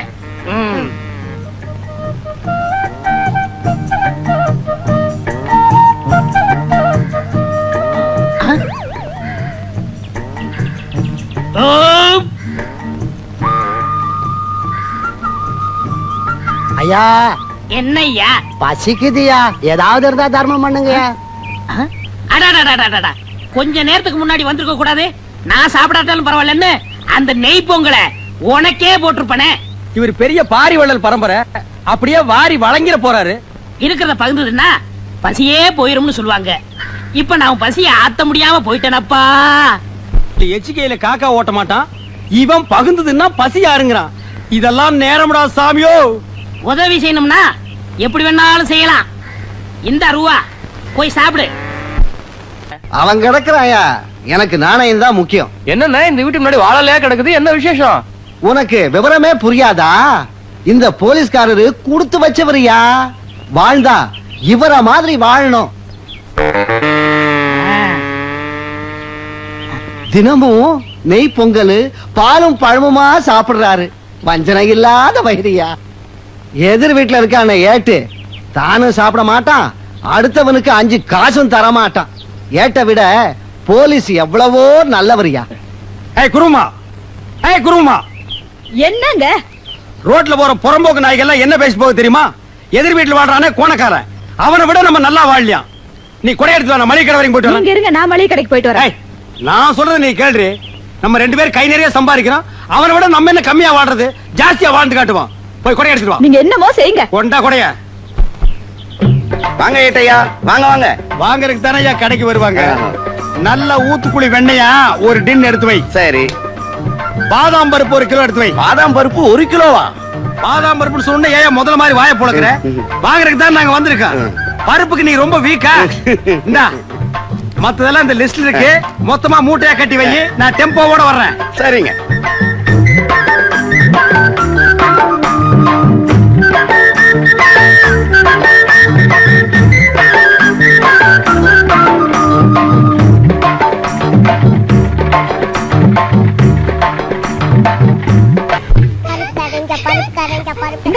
Speaker 8: ஐயா,
Speaker 1: என்னய்யா?
Speaker 8: பசிக்குதுயா, ஏதாவது இருந்தா தர்மம் பண்ணுங்க.
Speaker 1: கொஞ்ச நேரத்துக்கு முன்னாடி வந்திருக்க கூடாது. நான் சாப்பிடாட்டாலும் பரவாயில்லன்னு அந்த நெய் பொங்கலை உனக்கே போட்டிருப்பனே.
Speaker 3: இவர் பெரிய பாரி வள்ளல் பரம்பரை, அப்படியே வாரி வழங்கிட போறாரு.
Speaker 1: இருக்கிறத பகிர்ந்ததுன்னா பசியே போயிரும்னு சொல்லுவாங்க. இப்ப நான் பசிய ஆத்த முடியாம போயிட்டேனப்பா.
Speaker 3: எச்சிக்கையில காக்கா ஓட்ட மாட்டான். இவன் பகுந்ததுன்னா பசி யாருங்கிறான். இதெல்லாம் நேரம்டா சாமியோ.
Speaker 1: உதவி செய்யணும்னா எப்படி வேணாலும் செய்யலாம். இந்த ரூபா போய் சாப்பிடு.
Speaker 8: அவன் கிடக்குறாயா, எனக்கு நாணயம் தான் முக்கியம்.
Speaker 4: என்னன்னா இந்த வீட்டு முன்னாடி வாழலையா கிடக்குது? என்ன விசேஷம்?
Speaker 8: உனக்கு விவரமே புரியாதா? இந்த போலீஸ்காரரு கொடுத்து வச்சவரியா. வாழ்ந்தா இவர மாதிரி வாழணும். தினமும் நெய் பொங்கல் பாலும் பழமுமா சாப்பிடுறாரு. வஞ்சனை இல்லாத வைரியா. எதிர் வீட்டுல இருக்கான ஏட்டு தானும் சாப்பிட மாட்டான், அடுத்தவனுக்கு 5 காசும் தர மாட்டான். ஏட்ட விட போலீஸ் எவ்வளவோ நல்லவரியா.
Speaker 3: ஏய் குருமா, ஏய் குருமா,
Speaker 2: என்னங்க
Speaker 3: ரோட்ல போற புறம்போக்கு நாய்கள் என்ன பேசி போக தெரியுமா? எதிர் வீட்டுல வாழ்றானே கோணக்காரன், அவனை விட நம்ம நல்லா வாழலாம். நீ கொடை எடுத்து வா, மளிகை கடை வரைக்கும் போயிட்டு
Speaker 2: நீங்க இருங்க, நான் மளிகை கடைக்கு போயிட்டு வரேன்.
Speaker 3: நான் சொல்றது நீ கேள்றி. நம்ம 2 பேரும் கை நிறைய சம்பாதிக்கிறோம். அவனை விட நம்ம என்ன கம்மியா வாழ்றது? ஜாஸ்தியா வாழ்ந்து காட்டுவான். போய் கொடை எடுத்துட்டு வா.
Speaker 2: நீங்க என்னமோ செய்யுங்க.
Speaker 3: கொண்டா கொடைய.
Speaker 8: வாங்க ஏட்டையா, வாங்க வாங்க.
Speaker 3: வாங்கறதுக்கு தானே ஐயா கடைக்கு வருவாங்க. நல்ல ஊத்துக்குழி வெண்ணையா ஒரு டின் எடுத்து வை.
Speaker 8: சரி.
Speaker 3: பாதாம் பருப்பு 1 கிலோ எடுத்து வை.
Speaker 8: பாதாம் பருப்பு 1 கிலோவா?
Speaker 3: பாதாம் பருப்பு சொன்ன ஏன் முதல்ல மாதிரி வாயை புழக்கிற? வாங்குறதுக்கு தான் நாங்க வந்திருக்கோம். பருப்புக்கு நீ ரொம்ப வீக்கா? இந்தா மத்ததெல்லாம் இந்த லிஸ்ட்ல இருக்கு. மொத்தமா மூட்டையா கட்டி வை. நான் டெம்போவோட வர்றேன்.
Speaker 8: சரிங்க.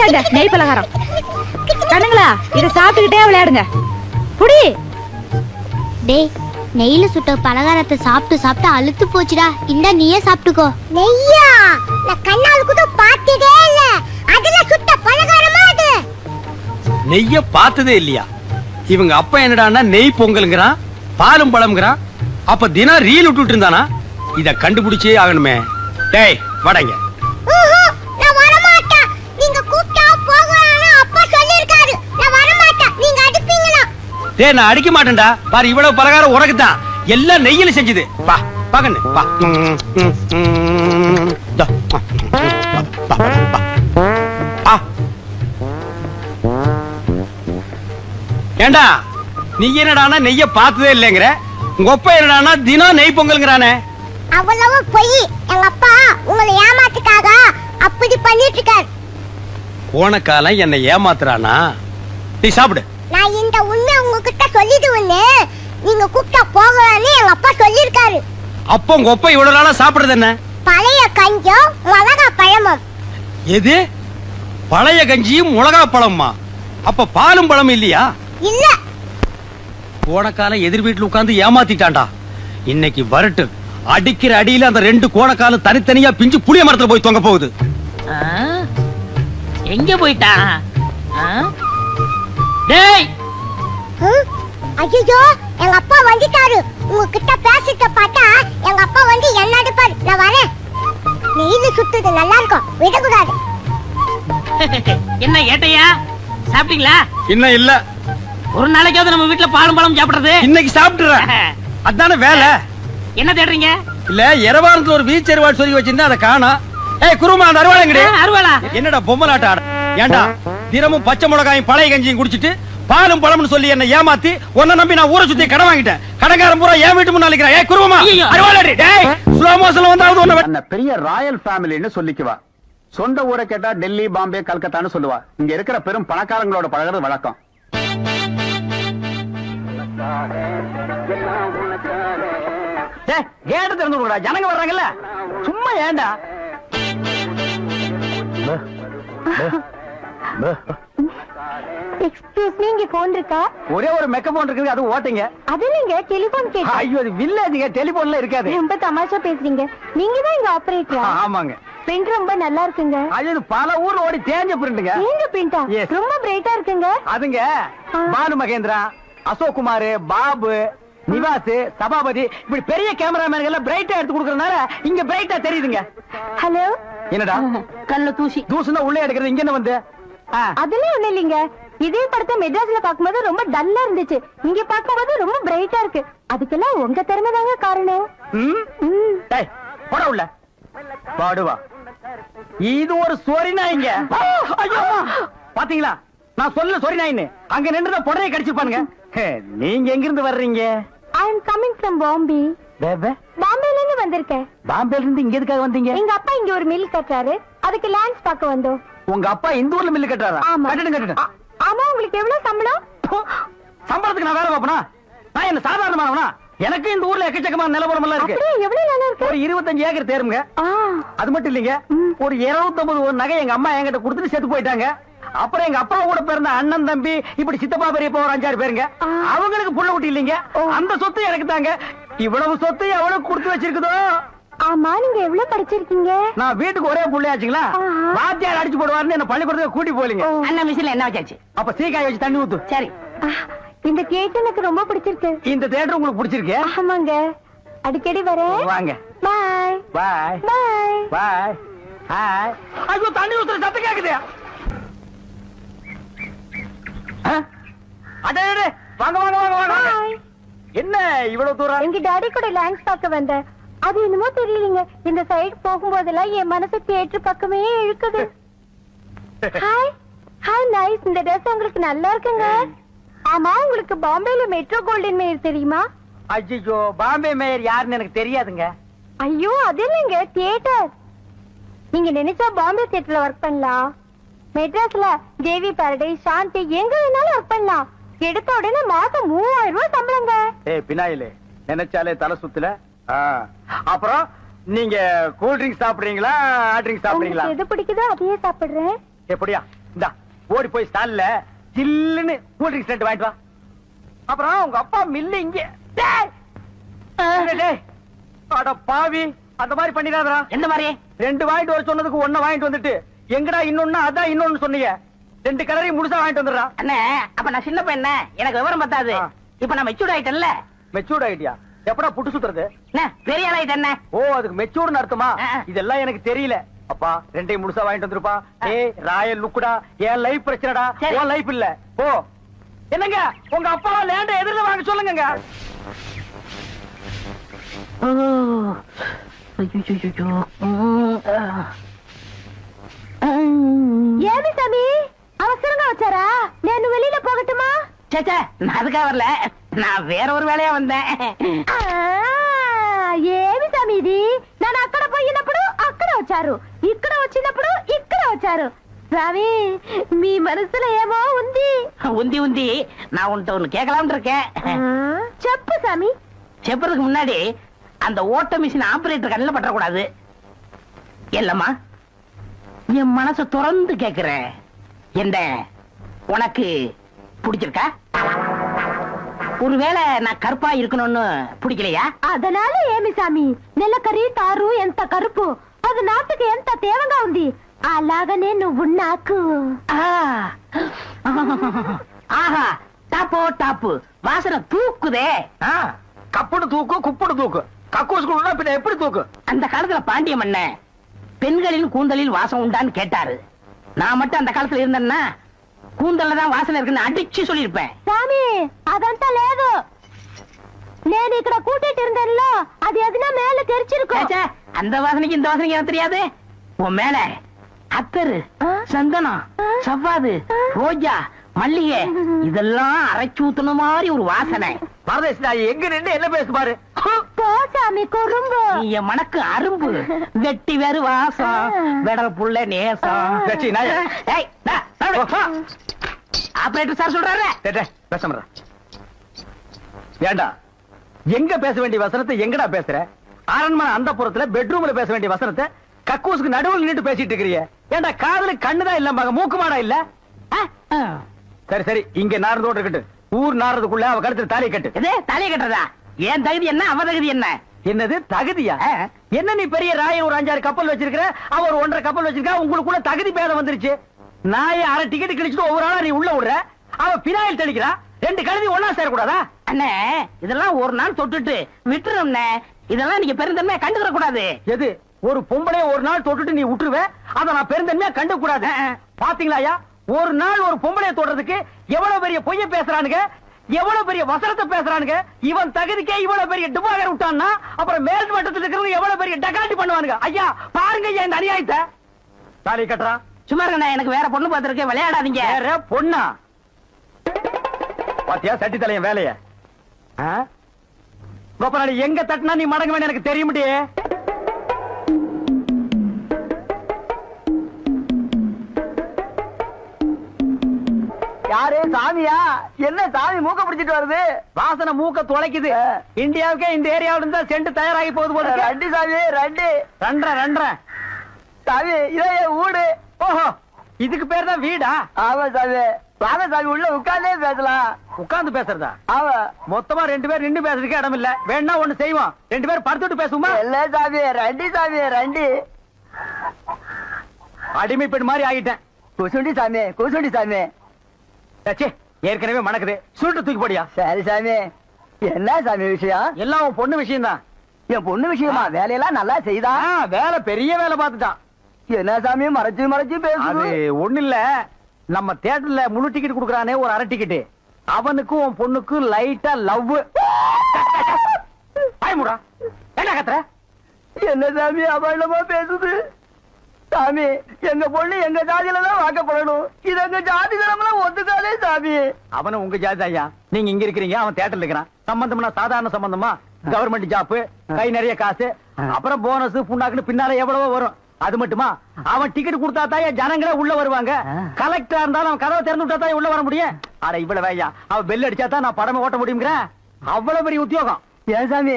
Speaker 2: இந்தாங்க நெய் பலகாரம். கண்ணுங்களா இத சாப்பிட்டுக்கிட்டே விளையாடுங்க. குடி.
Speaker 9: டேய், நெய்ல சுட்ட பலகாரத்தை சாப்பிட்டு சாப்பிட்டு அழுத்து போச்சுடா. இந்த நீயே சாப்பிட்டுக்கோ.
Speaker 10: நெய்யா? நான் கண்ணால கூட பார்த்ததே இல்ல. அதுல சுட்ட பலகாரமா அது?
Speaker 3: நெய்ய பார்த்ததே இல்லையா? இவங்க அப்பா என்னடான்னா நெய் பொங்கல்ங்கறான், பாலும் பழம்ங்கறான். அப்ப தினம் ரீல் விட்டுட்டு இருந்தானா? இத கண்டுபிடிச்சே ஆகணுமே. டேய் வாடங்க.
Speaker 10: நான் வர மாட்டேன். நீங்க கூப்பிட்டா போகலாம்னு அப்பா சொல்லிருக்காரு. நான் வர மாட்டேன். நீங்க அடிப்பீங்களா?
Speaker 3: டேய் நான் அடிக்க மாட்டேன்டா. பாரு இவ்வளவு பலகாரம் உனக்கு தான். எல்லாம் நெய்யில செஞ்சது. வா பாக்கண்ணு வா. ஏண்டா நீ என்னடானா நெய்ய பார்த்ததே இல்லைங்கிற, உங்க அப்பா என்னடானா தினம் நெய் பொங்கல்ங்கறானே.
Speaker 10: அவ்வளவு பொய். எங்க அப்பா உங்களை ஏமாத்துக்காக அப்படி பண்ணிட்டு இருக்காரு.
Speaker 3: போன காலம் என்ன ஏமாத்துறானா? நீ சாப்பிடு.
Speaker 10: நான் இந்த உண்மை உங்ககிட்ட சொல்லிடுவேன்னு நீங்க கூப்பிட்டா போகலான்னு எங்க அப்பா சொல்லிருக்காரு.
Speaker 3: அப்போ உங்க அப்பா இவ்வளவு நாளா சாப்பிடுறது என்ன?
Speaker 10: பழைய கஞ்சும் மிளகா பழமும்.
Speaker 3: எது? பழைய கஞ்சியும் மிளகா பழமா? அப்ப பாலும் பழம் இல்லையா?
Speaker 10: இல்ல.
Speaker 3: போன காலம் எதிர் வீட்டுல உட்கார்ந்து ஏமாத்திட்டான்டா. இன்னைக்கு வரட்டு அடிக்கிற அடியில அந்த ரெண்டு கோணக்காலம் தனித்தனியா பிஞ்சு புளிய மரத்துல போய் தொங்க போகுது.
Speaker 1: எங்க போயிட்டான்? டேய்
Speaker 10: ஐயோ, எங்க அப்பா வந்துட்டாரு. உங்ககிட்ட பேசிட்ட பார்த்தா எங்க அப்பா வந்து என்ன அடிப்பாரு. நான் வரேன். நெய்ல சுட்டுது நல்லா இருக்கும், விடக்கூடாது.
Speaker 1: என்ன ஏட்டையா, சாப்பிட்டீங்களா?
Speaker 3: இன்னும் இல்ல.
Speaker 1: ஒரு நாளைக்காவது நம்ம வீட்டுல பாலும் பழம் சாப்பிடுறது.
Speaker 3: இன்னைக்கு சாப்பிட்டுறேன். அதான வேலை.
Speaker 1: என்ன தேடுறீங்க?
Speaker 3: இல்ல எரவாரத்துல ஒரு வீச் அருவாள் சொல்லி வச்சிருந்தா அதை காணோம். ஏய் குருமா, அந்த அருவாள் எங்கடி?
Speaker 1: அருவாளா?
Speaker 3: என்னடா பொம்மலாட்ட ஆட? ஏண்டா தினமும் பச்சை மிளகாயும் பழைய கஞ்சியும் குடிச்சிட்டு பாலும் பழம்னு சொல்லி என்ன ஏமாத்தி உன்னை நம்பி நான் ஊரை சுத்தி கடன் வாங்கிட்டேன். கடங்காரன் பூரா என் வீட்டு முன்னால நிக்கிறேன். ஏய் குருமா, அருவாளடி. டேய் ஸ்லோ மோஷன்ல வந்தாவது உன்னை
Speaker 11: பெரிய ராயல் ஃபேமிலின்னு சொல்லிக்குவா. சொந்த ஊரை கேட்டா டெல்லி, பாம்பே, கல்கத்தான்னு சொல்லுவா. இங்க இருக்கிற பெரும் பணக்காரங்களோட பழகிறது வழக்கம்.
Speaker 3: கேட்டு திறந்து விடுடா, ஜனங்க வர்றாங்கல்ல. சும்மா ஏண்டா?
Speaker 10: எக்ஸ்கியூஸ் மீ, இங்க போன் இருக்கா?
Speaker 3: ஒரே ஒரு மெக்க போன் இருக்குது, அது ஓட்டுங்க.
Speaker 10: அது இல்லைங்க, டெலிபோன் கேட்டேன்.
Speaker 3: ஐயோ அது வில்லேஜ்ங்க, டெலிபோன்ல இருக்காது.
Speaker 10: ரொம்ப தமாஷா பேசுறீங்க. நீங்க தான் இங்க ஆபரேட்டரா?
Speaker 3: ஆமாங்க.
Speaker 10: பிரிண்ட் ரொம்ப நல்லா இருக்குங்க.
Speaker 3: அது பல ஊர்ல ஓடி தேஞ்ச பிரிண்டுங்க.
Speaker 10: நீங்க பிரிண்டா? ரொம்ப பிரைட்டா இருக்குங்க.
Speaker 3: அதுங்க பானு மகேந்திரா, அசோக் குமார், பாபு, நிவாஸ், சபாபதி இப்படி பெரிய கேமராமேன் எல்லாம் பிரைட்டா எடுத்து கொடுக்கறதுனால இங்க பிரைட்டா தெரியுதுங்க.
Speaker 10: ஹலோ.
Speaker 3: என்னடா
Speaker 1: கல்ல தூசி?
Speaker 3: தூசுனா உள்ளே எடுக்கிறது, இங்க என்ன வந்து?
Speaker 10: அதெல்லாம் ஒண்ணு இல்லைங்க. இதே படத்தை மெட்ராஸ்ல பாக்கும்போது ரொம்ப டல்லா இருந்துச்சு. இங்க பாக்கும்போது ரொம்ப பிரைட்டா இருக்கு. அதுக்கெல்லாம் உங்க திறமை தாங்க காரணம்.
Speaker 3: டேய் போடா உள்ள. பாடுவா. இது ஒரு சொரி நாய்ங்க. ஐயோ பாத்தீங்களா, நான் சொல்ல சொரி நாயின்னு. அங்க நின்றுத புடரையை கடிச்சிருப்பானுங்க. நீங்க எங்க இருந்து வர்றீங்க?
Speaker 10: ஐ அம் கமிங் ஃப்ரம் பாம்பே. பாம்பேல இருந்து வந்திருக்கேன்.
Speaker 3: பாம்பேல இருந்து இங்க எதுக்காக வந்தீங்க?
Speaker 10: எங்க அப்பா இங்க ஒரு மில் கட்டுறாரு, அதுக்கு லேண்ட்ஸ் பார்க்க வந்தோம்.
Speaker 3: உங்க அப்பா இந்த ஊர்ல மில்லு கட்டுறாரா? கட்டணும்.
Speaker 10: ஆமா. உங்களுக்கு எவ்வளவு சம்பளம்?
Speaker 3: சம்பளத்துக்கு நான் வேலை பார்ப்பனா? நான் என்ன சாதாரணமானவனா? எனக்கு இந்த ஊர்ல எக்கச்சக்கமான நிலவரம் எல்லாம் இருக்கு.
Speaker 10: எவ்வளவு நிலம் இருக்கு?
Speaker 3: ஒரு 25 ஏக்கர் தேருங்க. அது மட்டும் இல்லைங்க, ஒரு 250 நகை எங்க அம்மா என்கிட்ட கொடுத்துட்டு செத்து போயிட்டாங்க. அப்புறம் எங்க அப்பா கூட பிறந்த அண்ணன், தம்பி, இப்படி சித்தப்பா, பெரியப்பா ஒரு 5-6 பேருங்க. அவங்களுக்கு புள்ள குட்டி இல்லைங்க. அந்த சொத்து எனக்கு தாங்க. இவ்வளவு சொத்து எவ்வளவு கொடுத்து வச்சிருக்குதோ.
Speaker 10: ஆமா, நீங்க எவ்வளவு படிச்சிருக்கீங்க?
Speaker 3: நான் வீட்டுக்கு ஒரே புள்ளையாச்சுங்களா, வாத்தியார் அடிச்சு போடுவாருன்னு என்ன பள்ளிக்கூடத்துக்கு கூட்டி போலீங்க.
Speaker 1: அண்ணா மிஷின்ல என்ன வச்சாச்சு?
Speaker 3: அப்ப சீக்காய் வச்சு தண்ணி ஊத்து.
Speaker 1: சரி.
Speaker 10: இந்த தியேட்டர் எனக்கு ரொம்ப பிடிச்சிருக்கு.
Speaker 3: இந்த தியேட்டர் உங்களுக்கு பிடிச்சிருக்கு?
Speaker 10: ஆமாங்க, அடிக்கடி வரேன்.
Speaker 3: வாங்க.
Speaker 10: பாய்
Speaker 3: பாய்
Speaker 10: பாய்
Speaker 3: பாய். ஹாய். ஐயோ தண்ணி ஊத்துற சத்தம் கேக்குது. அடே வாங்க வாங்க வாங்க வாங்க. என்ன இவ்வளவு தூரம்?
Speaker 10: எங்க டாடி கூட லேண்ட்ஸ் பார்க்க வந்தேன். அது என்னமோ தெரியலங்க, இந்த சைடு போகும்போதெல்லாம் என் மனசு தியேட்டர் பக்கமே இழுக்குது. Hi hi, nice. இந்த ட்ரெஸ் உங்களுக்கு நல்லா இருக்குங்க. ஆமா, உங்களுக்கு பாம்பேல மெட்ரோ கோல்டன் மேயர் தெரியுமா?
Speaker 3: ஐயோ, பாம்பே மேயர் யாருன்னு எனக்கு தெரியாதுங்க.
Speaker 10: ஐயோ அது இல்லைங்க, தியேட்டர். நீங்க நினைச்சா பாம்பே தியேட்டர்ல ஒர்க் பண்ணலாம். மெட்ராஸ்ல ஜேவி பாரடைஸ், சாந்தி, எங்க வேணாலும் ஒர்க் பண்ணலாம். எடுத்த உடனே மாசம் 3000 ரூபாய் சம்பளங்க.
Speaker 3: ஏய் பினாயிலே, நினைச்சாலே தலை சுத்துல. அப்புறம் நீங்க கூல் ட்ரிங்க்ஸ் சாப்பிடுறீங்களா, ஹாட் ட்ரிங்க்ஸ் சாப்பிடுறீங்களா?
Speaker 10: எது பிடிக்குதோ அதையே சாப்பிடுறேன்.
Speaker 3: எப்படியா இந்தா ஓடி போய் ஸ்டால்ல ஜில்லுன்னு கூல் ட்ரிங்க்ஸ் 2 வாங்கிட்டு வா. அப்புறம் உங்க அப்பா மில்லு இங்க. அட பாவி, அந்த மாதிரி பண்ணிடாதடா.
Speaker 1: எந்த மாதிரி?
Speaker 3: 2 வாங்கிட்டு வர சொன்னதுக்கு 1 வாங்கிட்டு வந்துட்டு எங்கடா இன்னொன்னு அதான் இன்னொன்னு சொன்னீங்க. 2 கலரையும் முழுசா வாங்கிட்டு வந்துடுறா.
Speaker 1: அண்ணே, அப்ப நான் சின்ன பையன், எனக்கு விவரம் பத்தாது. இப்ப நான் மெச்சூர்ட் ஆயிட்டேன்ல.
Speaker 3: மெச்சூர்ட் ஆயிட்டியா? எப்படா புட்டு சுத்துறது?
Speaker 1: பெரிய ஆள் ஆயிட்டேன்.
Speaker 3: ஓ, அதுக்கு மெச்சூர்னு அர்த்தமா? இதெல்லாம் எனக்கு தெரியல. அப்பா 2 முழுசா வாங்கிட்டு வந்துருப்பா. ஏய் ராயல் லுக்குடா, என் லைஃப் பிரச்சனைடா, உன் லைஃப் இல்ல. போ. என்னங்க உங்க அப்பா லேண்ட எதிரில வாங்க சொல்லுங்க.
Speaker 10: ஏமி சாமி அவசரங்க வச்சாரா? நான் வெளியில போகட்டுமா?
Speaker 1: சேச்சே, நான் அதுக்காக வரல, நான் வேற ஒரு வேலையா வந்தேன்.
Speaker 10: ఏమి సమీది నన్ను అక్కడ పోయినప్పుడు అక్కడ వచ్చారు, ఇక్కడ వచ్చినప్పుడు ఇక్కడ వచ్చారు. స్వామి మీ మనసులో ఏమో ఉంది.
Speaker 1: ఉంది நான் உன்கிட்ட ஒண்ணு கேட்கலாம்னு இருக்கேன்.
Speaker 10: చెప్పు சாமி.
Speaker 1: செப்பறதுக்கு முன்னாடி அந்த ஓட்ட மிஷின் ஆபரேட்டர் கண்ணில் பற்றக்கூடாது. இல்லம்மா, என் மனசை திறந்து கேட்கிறேன். என்ன உனக்கு பிடிச்சிருக்கா? ஒருவேளை நான் கருப்பா இருக்கணும்னு பிடிக்கலையா?
Speaker 10: அதனால ఏమి సామి, నెలకరి తారు ఎంత కరుపు, అది నాటుకు ఎంత తేవంగా ఉంది. అలాగనే నువ్వు నాకు.
Speaker 1: ஆஹா, டாப்போ டாப்பு, வாசனை தூக்குதே.
Speaker 3: கப்புடு தூக்கு, குப்புடு தூக்கு, கக்கூசுக்குள்ள பின்ன எப்படி தூக்கு?
Speaker 1: அந்த காலத்துல பாண்டிய மன்னன் பெண்களின் கூந்தலில் வாசம் உண்டான்னு கேட்டாரு. நான் மட்டும் அந்த காலத்துல இருந்தேன்னா கூந்தல்ல தான் வாசனை இருக்குன்னு அடிச்சு சொல்லிருப்பேன்.
Speaker 10: சாமி అదంతా లేదు, నేను ఇక్కడ కూటిட்டு இருந்தேன்ல, அது எதுனா மேல தெரிச்சிருக்கும்.
Speaker 1: அந்த வாசனைக்கு இந்த வாசனைக்கு எனக்கு தெரியாது. உன் மேல அத்தரு, சந்தனம், சவ்வாது, ரோஜா, மல்லிகை இதெல்லாம் அரைச்சு ஊத்துன மாதிரி ஒரு வாசனை.
Speaker 3: பரதேசி எங்க நின்று என்ன பேசு பாரு.
Speaker 10: சாமி குறும்பு,
Speaker 1: நீ என் மனக்கு அரும்பு, வெட்டி வேறு வாசம், வெடல் புள்ள நேசம். ஆபரேட்டர் சார் சொல்றாரு.
Speaker 3: பேச ஏண்டா, எங்க பேச வேண்டிய வசனத்தை எங்கடா பேசுற? அரண்மனை அந்த புறத்துல பெட்ரூம்ல பேச வேண்டிய வசனத்தை கக்கூசுக்கு நடுவில் நின்று பேசிட்டு இருக்கிறீங்க. ஏண்டா காதுல கண்ணுதான் இல்ல, மூக்கு மாடா இல்ல? சரி சரி, இங்க நார்ந்தோடு இருக்கட்டும். ஊர் நார்றதுக்குள்ள அவ கழுத்துல தாலியை கட்டு.
Speaker 1: தாலியை கட்டுறதா? ஏன் தகுதி என்ன, அவ தகுதி என்ன?
Speaker 3: என்னது தகுதியா? என்ன நீ பெரிய ராய ஒரு 5-6 கப்பல் வச்சிருக்கிற, அவ ஒரு 1.5 கப்பல் வச்சிருக்கா, உங்களுக்குள்ள தகுதி பேதம் வந்துருச்சு. நாயை அரை டிக்கெட் கிழிச்சிட்டு ஒவ்வொரு ஆளா நீ உள்ள விடுற, அவ பினாயில் தெளிக்கிறா. 2 கழுதி ஒன்னா சேரக்கூடாதா?
Speaker 1: அண்ணே, இதெல்லாம் ஒரு நாள் தொட்டுட்டு விட்டுரும். இதெல்லாம் நீங்க பெருந்தன்மையா கண்டுக்கிற கூடாது.
Speaker 3: எது? ஒரு பொம்பளைய ஒரு நாள் தொட்டுட்டு நீ விட்டுருவ, அத நான் பெருந்தன்மையா கண்டு கூடாது. பாத்தீங்களா, ஒரு நாள் ஒரு பொம்பளைய தொடுறதுக்கு எவ்வளவு பெரிய பொய்ய பேசுறானுங்க, எவ்வளவு பெரிய வசனத்தை பேசுறானுங்க. இவன் தகுதிக்கே இவ்வளவு பெரிய டிபாகர் விட்டான்னா அப்புறம் மேல் மட்டத்தில் இருக்கிறவங்க எவ்வளவு பெரிய டகாட்டி பண்ணுவானுங்க. ஐயா பாருங்க ஐயா இந்த அநியாயத்தை. தாலி கட்டுறா.
Speaker 1: சும்மா இருக்கண்ணா, எனக்கு வேற பொண்ணு பார்த்திருக்கேன், விளையாடாதீங்க.
Speaker 3: வேற பொண்ணா? பாத்தியா சட்டி தலையன் வேலைய? கோபாலி எங்க தட்டினா நீ மடங்க வேணும் எனக்கு தெரியுமிட்டே.
Speaker 5: யாரு சாமியா? என்ன சாமி மூக்க பிடிச்சிட்டு வருது?
Speaker 3: வாசனை மூக்க துளைக்குது. இந்தியாவுக்கே இந்த ஏரியாவில இருந்தா சென்ட் தயாராகி போகுது போல.
Speaker 5: ரெண்டு சாமி ரெண்டு
Speaker 3: ரெண்டரை
Speaker 5: சாமி, இதே வீடு.
Speaker 3: ஓஹோ, இதுக்கு பேர் தான் வீடா?
Speaker 5: ஆமா சாமி. வாங்க சாமி, உள்ள உட்கார்ந்தே பேசலாம்.
Speaker 3: உட்கார்ந்து பேசுறதா?
Speaker 5: ஆமா.
Speaker 3: மொத்தமா 2 பேர் நின்று பேசுறதுக்கு இடம் இல்ல. வேணா ஒண்ணு செய்வோம், 2 பேர் படுத்துட்டு பேசுவோமா?
Speaker 5: இல்ல சாமி, ரெண்டு சாமி ரெண்டு.
Speaker 3: அடிமை பெண் மாதிரி ஆகிட்டேன்.
Speaker 5: குசுண்டி சாமி, குசுண்டி சாமி.
Speaker 3: ஏற்கனவே மணக்குது, சுருட்டு தூக்கி போடியா.
Speaker 5: சரி சாமி. என்ன சாமி விஷயம்?
Speaker 3: எல்லாம் பொண்ணு விஷயம் தான்.
Speaker 5: என் பொண்ணு விஷயமா? வேலையெல்லாம் நல்லா செய்தா?
Speaker 3: வேலை பெரிய வேலை பார்த்துட்டான்.
Speaker 5: என்ன சாமி மறைச்சு மறைச்சு பேசுது?
Speaker 3: அது ஒண்ணு இல்ல, நம்ம தியேட்டர்ல முழு டிக்கெட் குடுக்கறானே ஒரு அரை டிக்கெட், அவனுக்கும் உன் பொண்ணுக்கும் லைட்டா லவ். பயமுடா, என்ன கத்துற?
Speaker 5: என்ன சாமி அபாயமா பேசுது? சாமி, எங்க பொண்ணு எங்க ஜாதியில தான் வாக்கப்படணும். இது எங்க ஜாதி தரம்லாம் ஒத்துக்காதே சாமி.
Speaker 3: அவன உங்க ஜாதி ஐயா, நீங்க இங்க இருக்கிறீங்க, அவன் தியேட்டர்ல இருக்கிறான். சம்பந்தம்னா சாதாரண சம்பந்தமா? கவர்மெண்ட் ஜாப், கை நிறைய காசு, அப்புறம் போனஸ் புண்ணாக்குன்னு பின்னால எவ்வளவோ வரும். அது மட்டுமா, அவன் டிக்கெட் கொடுத்தா தான் ஜனங்களே உள்ள வருவாங்க. கலெக்டரா இருந்தாலும் அவன் கதவை திறந்து விட்டா தான் உள்ள வர முடியும். அட இவ்வளவு ஐயா, அவன் பெல் அடிச்சா தான் நான் படமே ஓட்ட முடியுங்கிற அவ்வளவு பெரிய உத்தியோகம்.
Speaker 5: ஏன் சாமி,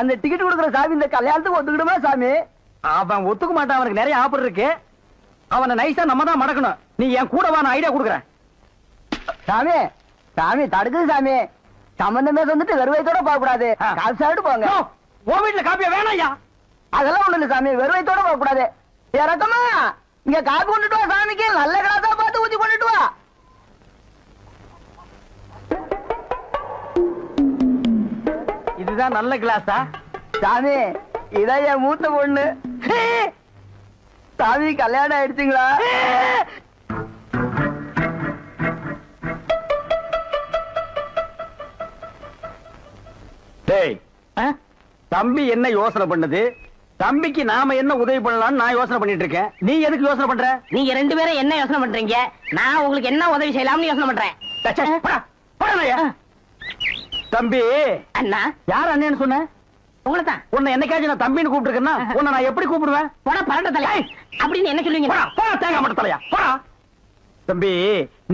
Speaker 5: அந்த டிக்கெட் கொடுக்குற சாமி இந்த கல்யாணத்துக்கு ஒத்துக்கிடுமா சாமி?
Speaker 3: அவன் ஒத்துக்க மாட்டான், அவனுக்கு நிறைய ஆஃபர் இருக்கு. அவனை நைஸா நம்ம தான் மடக்கணும். நீ என் கூட வா, நான் ஐடியா கொடுக்குறேன்.
Speaker 5: சாமி சாமி தடுக்குது சாமி. சம்பந்தமே வந்துட்டு வெறுவைத்தோட போக கூடாது. காசு சாப்பிட்டு போங்க.
Speaker 3: உன் வீட்டுல காப்பியா வேணாயா?
Speaker 5: அதெல்லாம் ஒண்ணு இல்ல சாமி, வெறுவைத்தோட போக கூடாது. இறக்கமா இங்க காப்பி கொண்டுட்டு வா சாமிக்கு. நல்ல கிளாஸா பார்த்து ஊத்தி கொண்டுட்டு வா.
Speaker 3: இதுதான் நல்ல கிளாஸா?
Speaker 5: சாமி இதான் என் மூத்த பொண்ணு. சாமி கல்யாணம் ஆயிடுச்சுங்களா?
Speaker 3: டேய், தம்பி என்ன யோசனை பண்ணது? தம்பிக்கு நாம என்ன உதவி பண்ணலாம்னு நான் யோசனை பண்ணிட்டு இருக்கேன். நீ எதுக்கு யோசனை பண்ற?
Speaker 1: நீங்க 2 பேரும் என்ன யோசனை பண்றீங்க? நான் உங்களுக்கு என்ன உதவி செய்யலாம்னு யோசனை பண்றேன்.
Speaker 3: தம்பி
Speaker 1: அண்ணா.
Speaker 3: யார் அண்ணன்னு சொன்ன?
Speaker 1: உங்களை தான்.
Speaker 3: உன்னை என்னைக்காச்சும் நான் தம்பின்னு கூப்பிட்டுருக்கேன்னா உன்னை நான் எப்படி கூப்பிடுவேன்?
Speaker 1: போடா பரட்ட தலையா அப்படின்னு என்ன சொல்லுவீங்க?
Speaker 3: போடா தேங்காய் மட்டும் தலையா போடா. தம்பி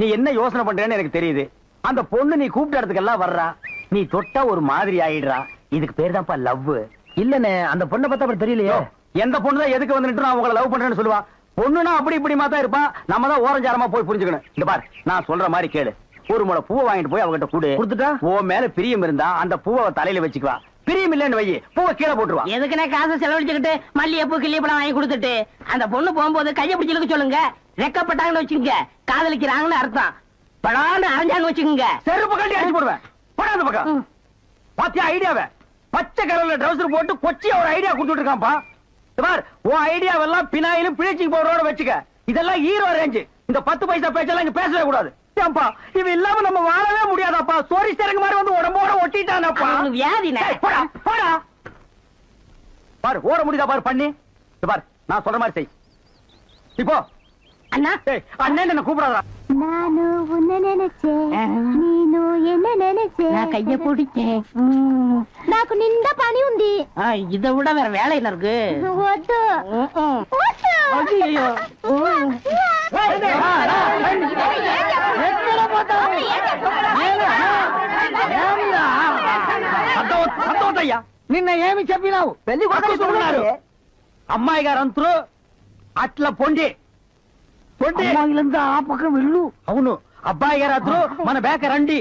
Speaker 3: நீ என்ன யோசனை பண்றேன்னு எனக்கு தெரியுது. அந்த பொண்ணு நீ கூப்பிட்ட இடத்துக்கெல்லாம் வர்றா, நீ தொட்டா ஒரு மாதிரி ஆயிடுறா. இதுக்கு பேர் தான்ப்பா லவ். இல்லனே அந்த பொண்ணை பார்த்தா அப்புறம் தெரியலையோ. எந்த பொண்ணு தான் எதுக்கு வந்துட்டு நான் உங்களை லவ் பண்றேன்னு சொல்லுவா? பொண்ணுனா அப்படி இப்படி மாத்தா இருப்பா. நம்ம தான் ஓரஞ்சாரமா போய் புரிஞ்சுக்கணும். இந்த பார், நான் சொல்ற மாதிரி கேளு. ஒரு முளை பூவை வாங்கிட்டு போய் அவகிட்ட கூடு. கொடுத்துட்டா உன் மேல பிரியம் இருந்தா அந்த பூவை தலையில வச்சுக்குவா. பிரியம் இல்லன்னு வை, பூவை கீழே போட்டுருவா.
Speaker 1: எதுக்குன்னா காசு செலவழிச்சுக்கிட்டு மல்லிகைப்பூ கிள்ளிப்பழம் வாங்கி கொடுத்துட்டு அந்த பொண்ணு போகும்போது கையை பிடிச்சிருக்க சொல்லுங்க. ரெக்கப்பட்டாங்கன்னு வச்சுக்கோங்க, காதலிக்கிறாங்கன்னு அர்த்தம். படான்னு அரைஞ்சாங்க வச்சுக்கோங்க,
Speaker 3: செருப்பு கட்டி அடிச்சு போடுவேன். படாத பக்கம் பாத்தியா ஐடியாவை? பச்சை கலர்ல ட்ரவுசர் போட்டு கொச்சியா ஒரு ஐடியா கொடுத்துட்டு இருக்கான்ப்பா. பார், உன் ஐடியாவெல்லாம் பினாயிலும் பிளீச்சிங் பவுடரோட வச்சுக்க. இதெல்லாம் ஹீரோ ரேஞ்சு. இந்த 10 பைசா பேச்செல்லாம் இங்க பேசவே கூடாது. ஏன்பா இவன் இல்லாம நம்ம வாழவே முடியாதாப்பா. சோரி சேரங்க மாதிரி வந்து உடம்போட ஒட்டிட்டானப்பா.
Speaker 1: வியாதி.
Speaker 3: போடா போடா. பாரு ஓட முடியுதா பாரு பண்ணி. பாரு நான் சொல்ற மாதிரி செய். இப்போ
Speaker 1: அண்ணா
Speaker 3: அண்ணன் என்ன கூப்பிடாதா?
Speaker 10: நானு உன்னை நினைச்சேன், நீனு என்ன நினைச்சேன்.
Speaker 1: நான் கைய பிடிச்சேன்.
Speaker 10: నాకు నిండా పని ఉంది.
Speaker 1: இதை விட வேற வேலை என்ன இருக்கு?
Speaker 10: వద్దు
Speaker 1: ஐயோ
Speaker 3: సంతోషయ్యా నిన్న ఏమి చెప్పినావు? పెళ్లి కొడుకున్నారు అమ్మాయి గారు అంతరు అట్లా పొండి పొండి అమ్మాయిలంతా ఆ పక్కన వెళ్ళు. అవును అబ్బాయి గారు అద్దరు మన బేక రండి.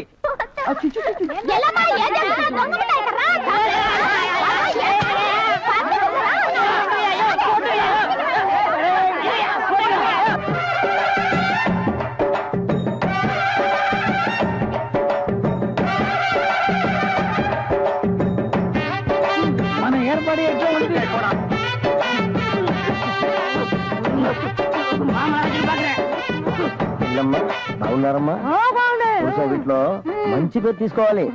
Speaker 3: మన ఏర్పాటు ఎట్లా ఉంది? బాగున్నారమ్మా? వీటిలో మంచి పేరు తీసుకోవాలి.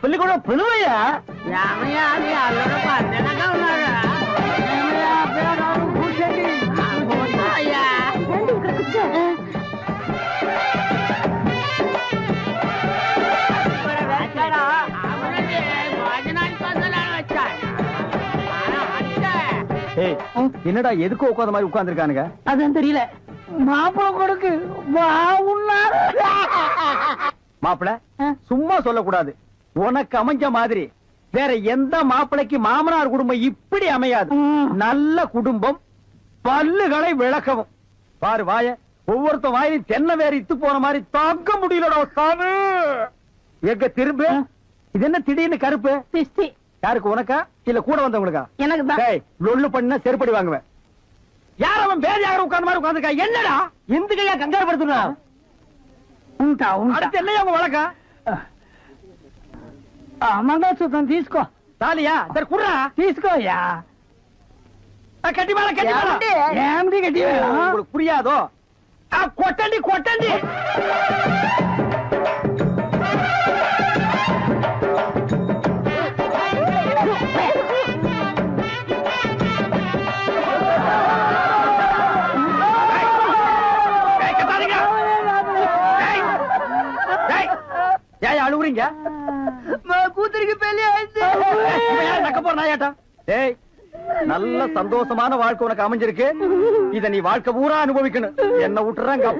Speaker 3: పెళ్లి కూడా పిలువయ్యా. என்னடா எதுக்கு உட்காந்த மாதிரி உட்கார்ந்து இருக்கானுங்க?
Speaker 1: அதான் தெரியல.
Speaker 3: மாப்பிள கொடுக்கு மாப்பிள சும்மா சொல்லக்கூடாது. உனக்கு அமைஞ்ச மாதிரி வேற எந்த மாப்பிளைக்கு மாமனார் குடும்பம் இப்படி அமையாது. நல்ல குடும்பம், பல்லுகளை விளக்கவும். பாரு வாய, ஒவ்வொருத்த வாயிலும் தென்னை வேற இத்து போன மாதிரி தாக்க முடியலடா சாமி. எங்க திரும்ப இது என்ன திடீர்னு கருப்பு? யாருக்கு, உனக்கா இல்ல கூட வந்தவங்களுக்கா?
Speaker 1: எனக்கு தான்.
Speaker 3: லொல்லு பண்ண செருப்படி வாங்குவேன். யார் அவன் வேற யாரும் உட்கார்ந்த மாதிரி உட்கார்ந்துருக்கா? என்னடா இந்த கையா கங்காரு படுத்துனா? அடுத்து என்னையா உங்க வழக்கா? మంగళసూత్రం తీసుకో. తాలియా సరే కుర్రా తీసుకోయా. కట్టి మేళ కట్టి మేళ ఏమిటి కట్టి మేళ? உங்களுக்கு புரியாதோ? కొట్టండి కొట్టండి. ஏன் அழுவுறீங்க? கூத்துருக்கு பெரிய நக்க போற நாயாட்டா. ஏய், நல்ல சந்தோஷமான வாழ்க்கை உனக்கு அமைஞ்சிருக்கு. இத நீ வாழ்க்கை பூரா அனுபவிக்கணும். என்ன விட்டுறாங்க அப்பா.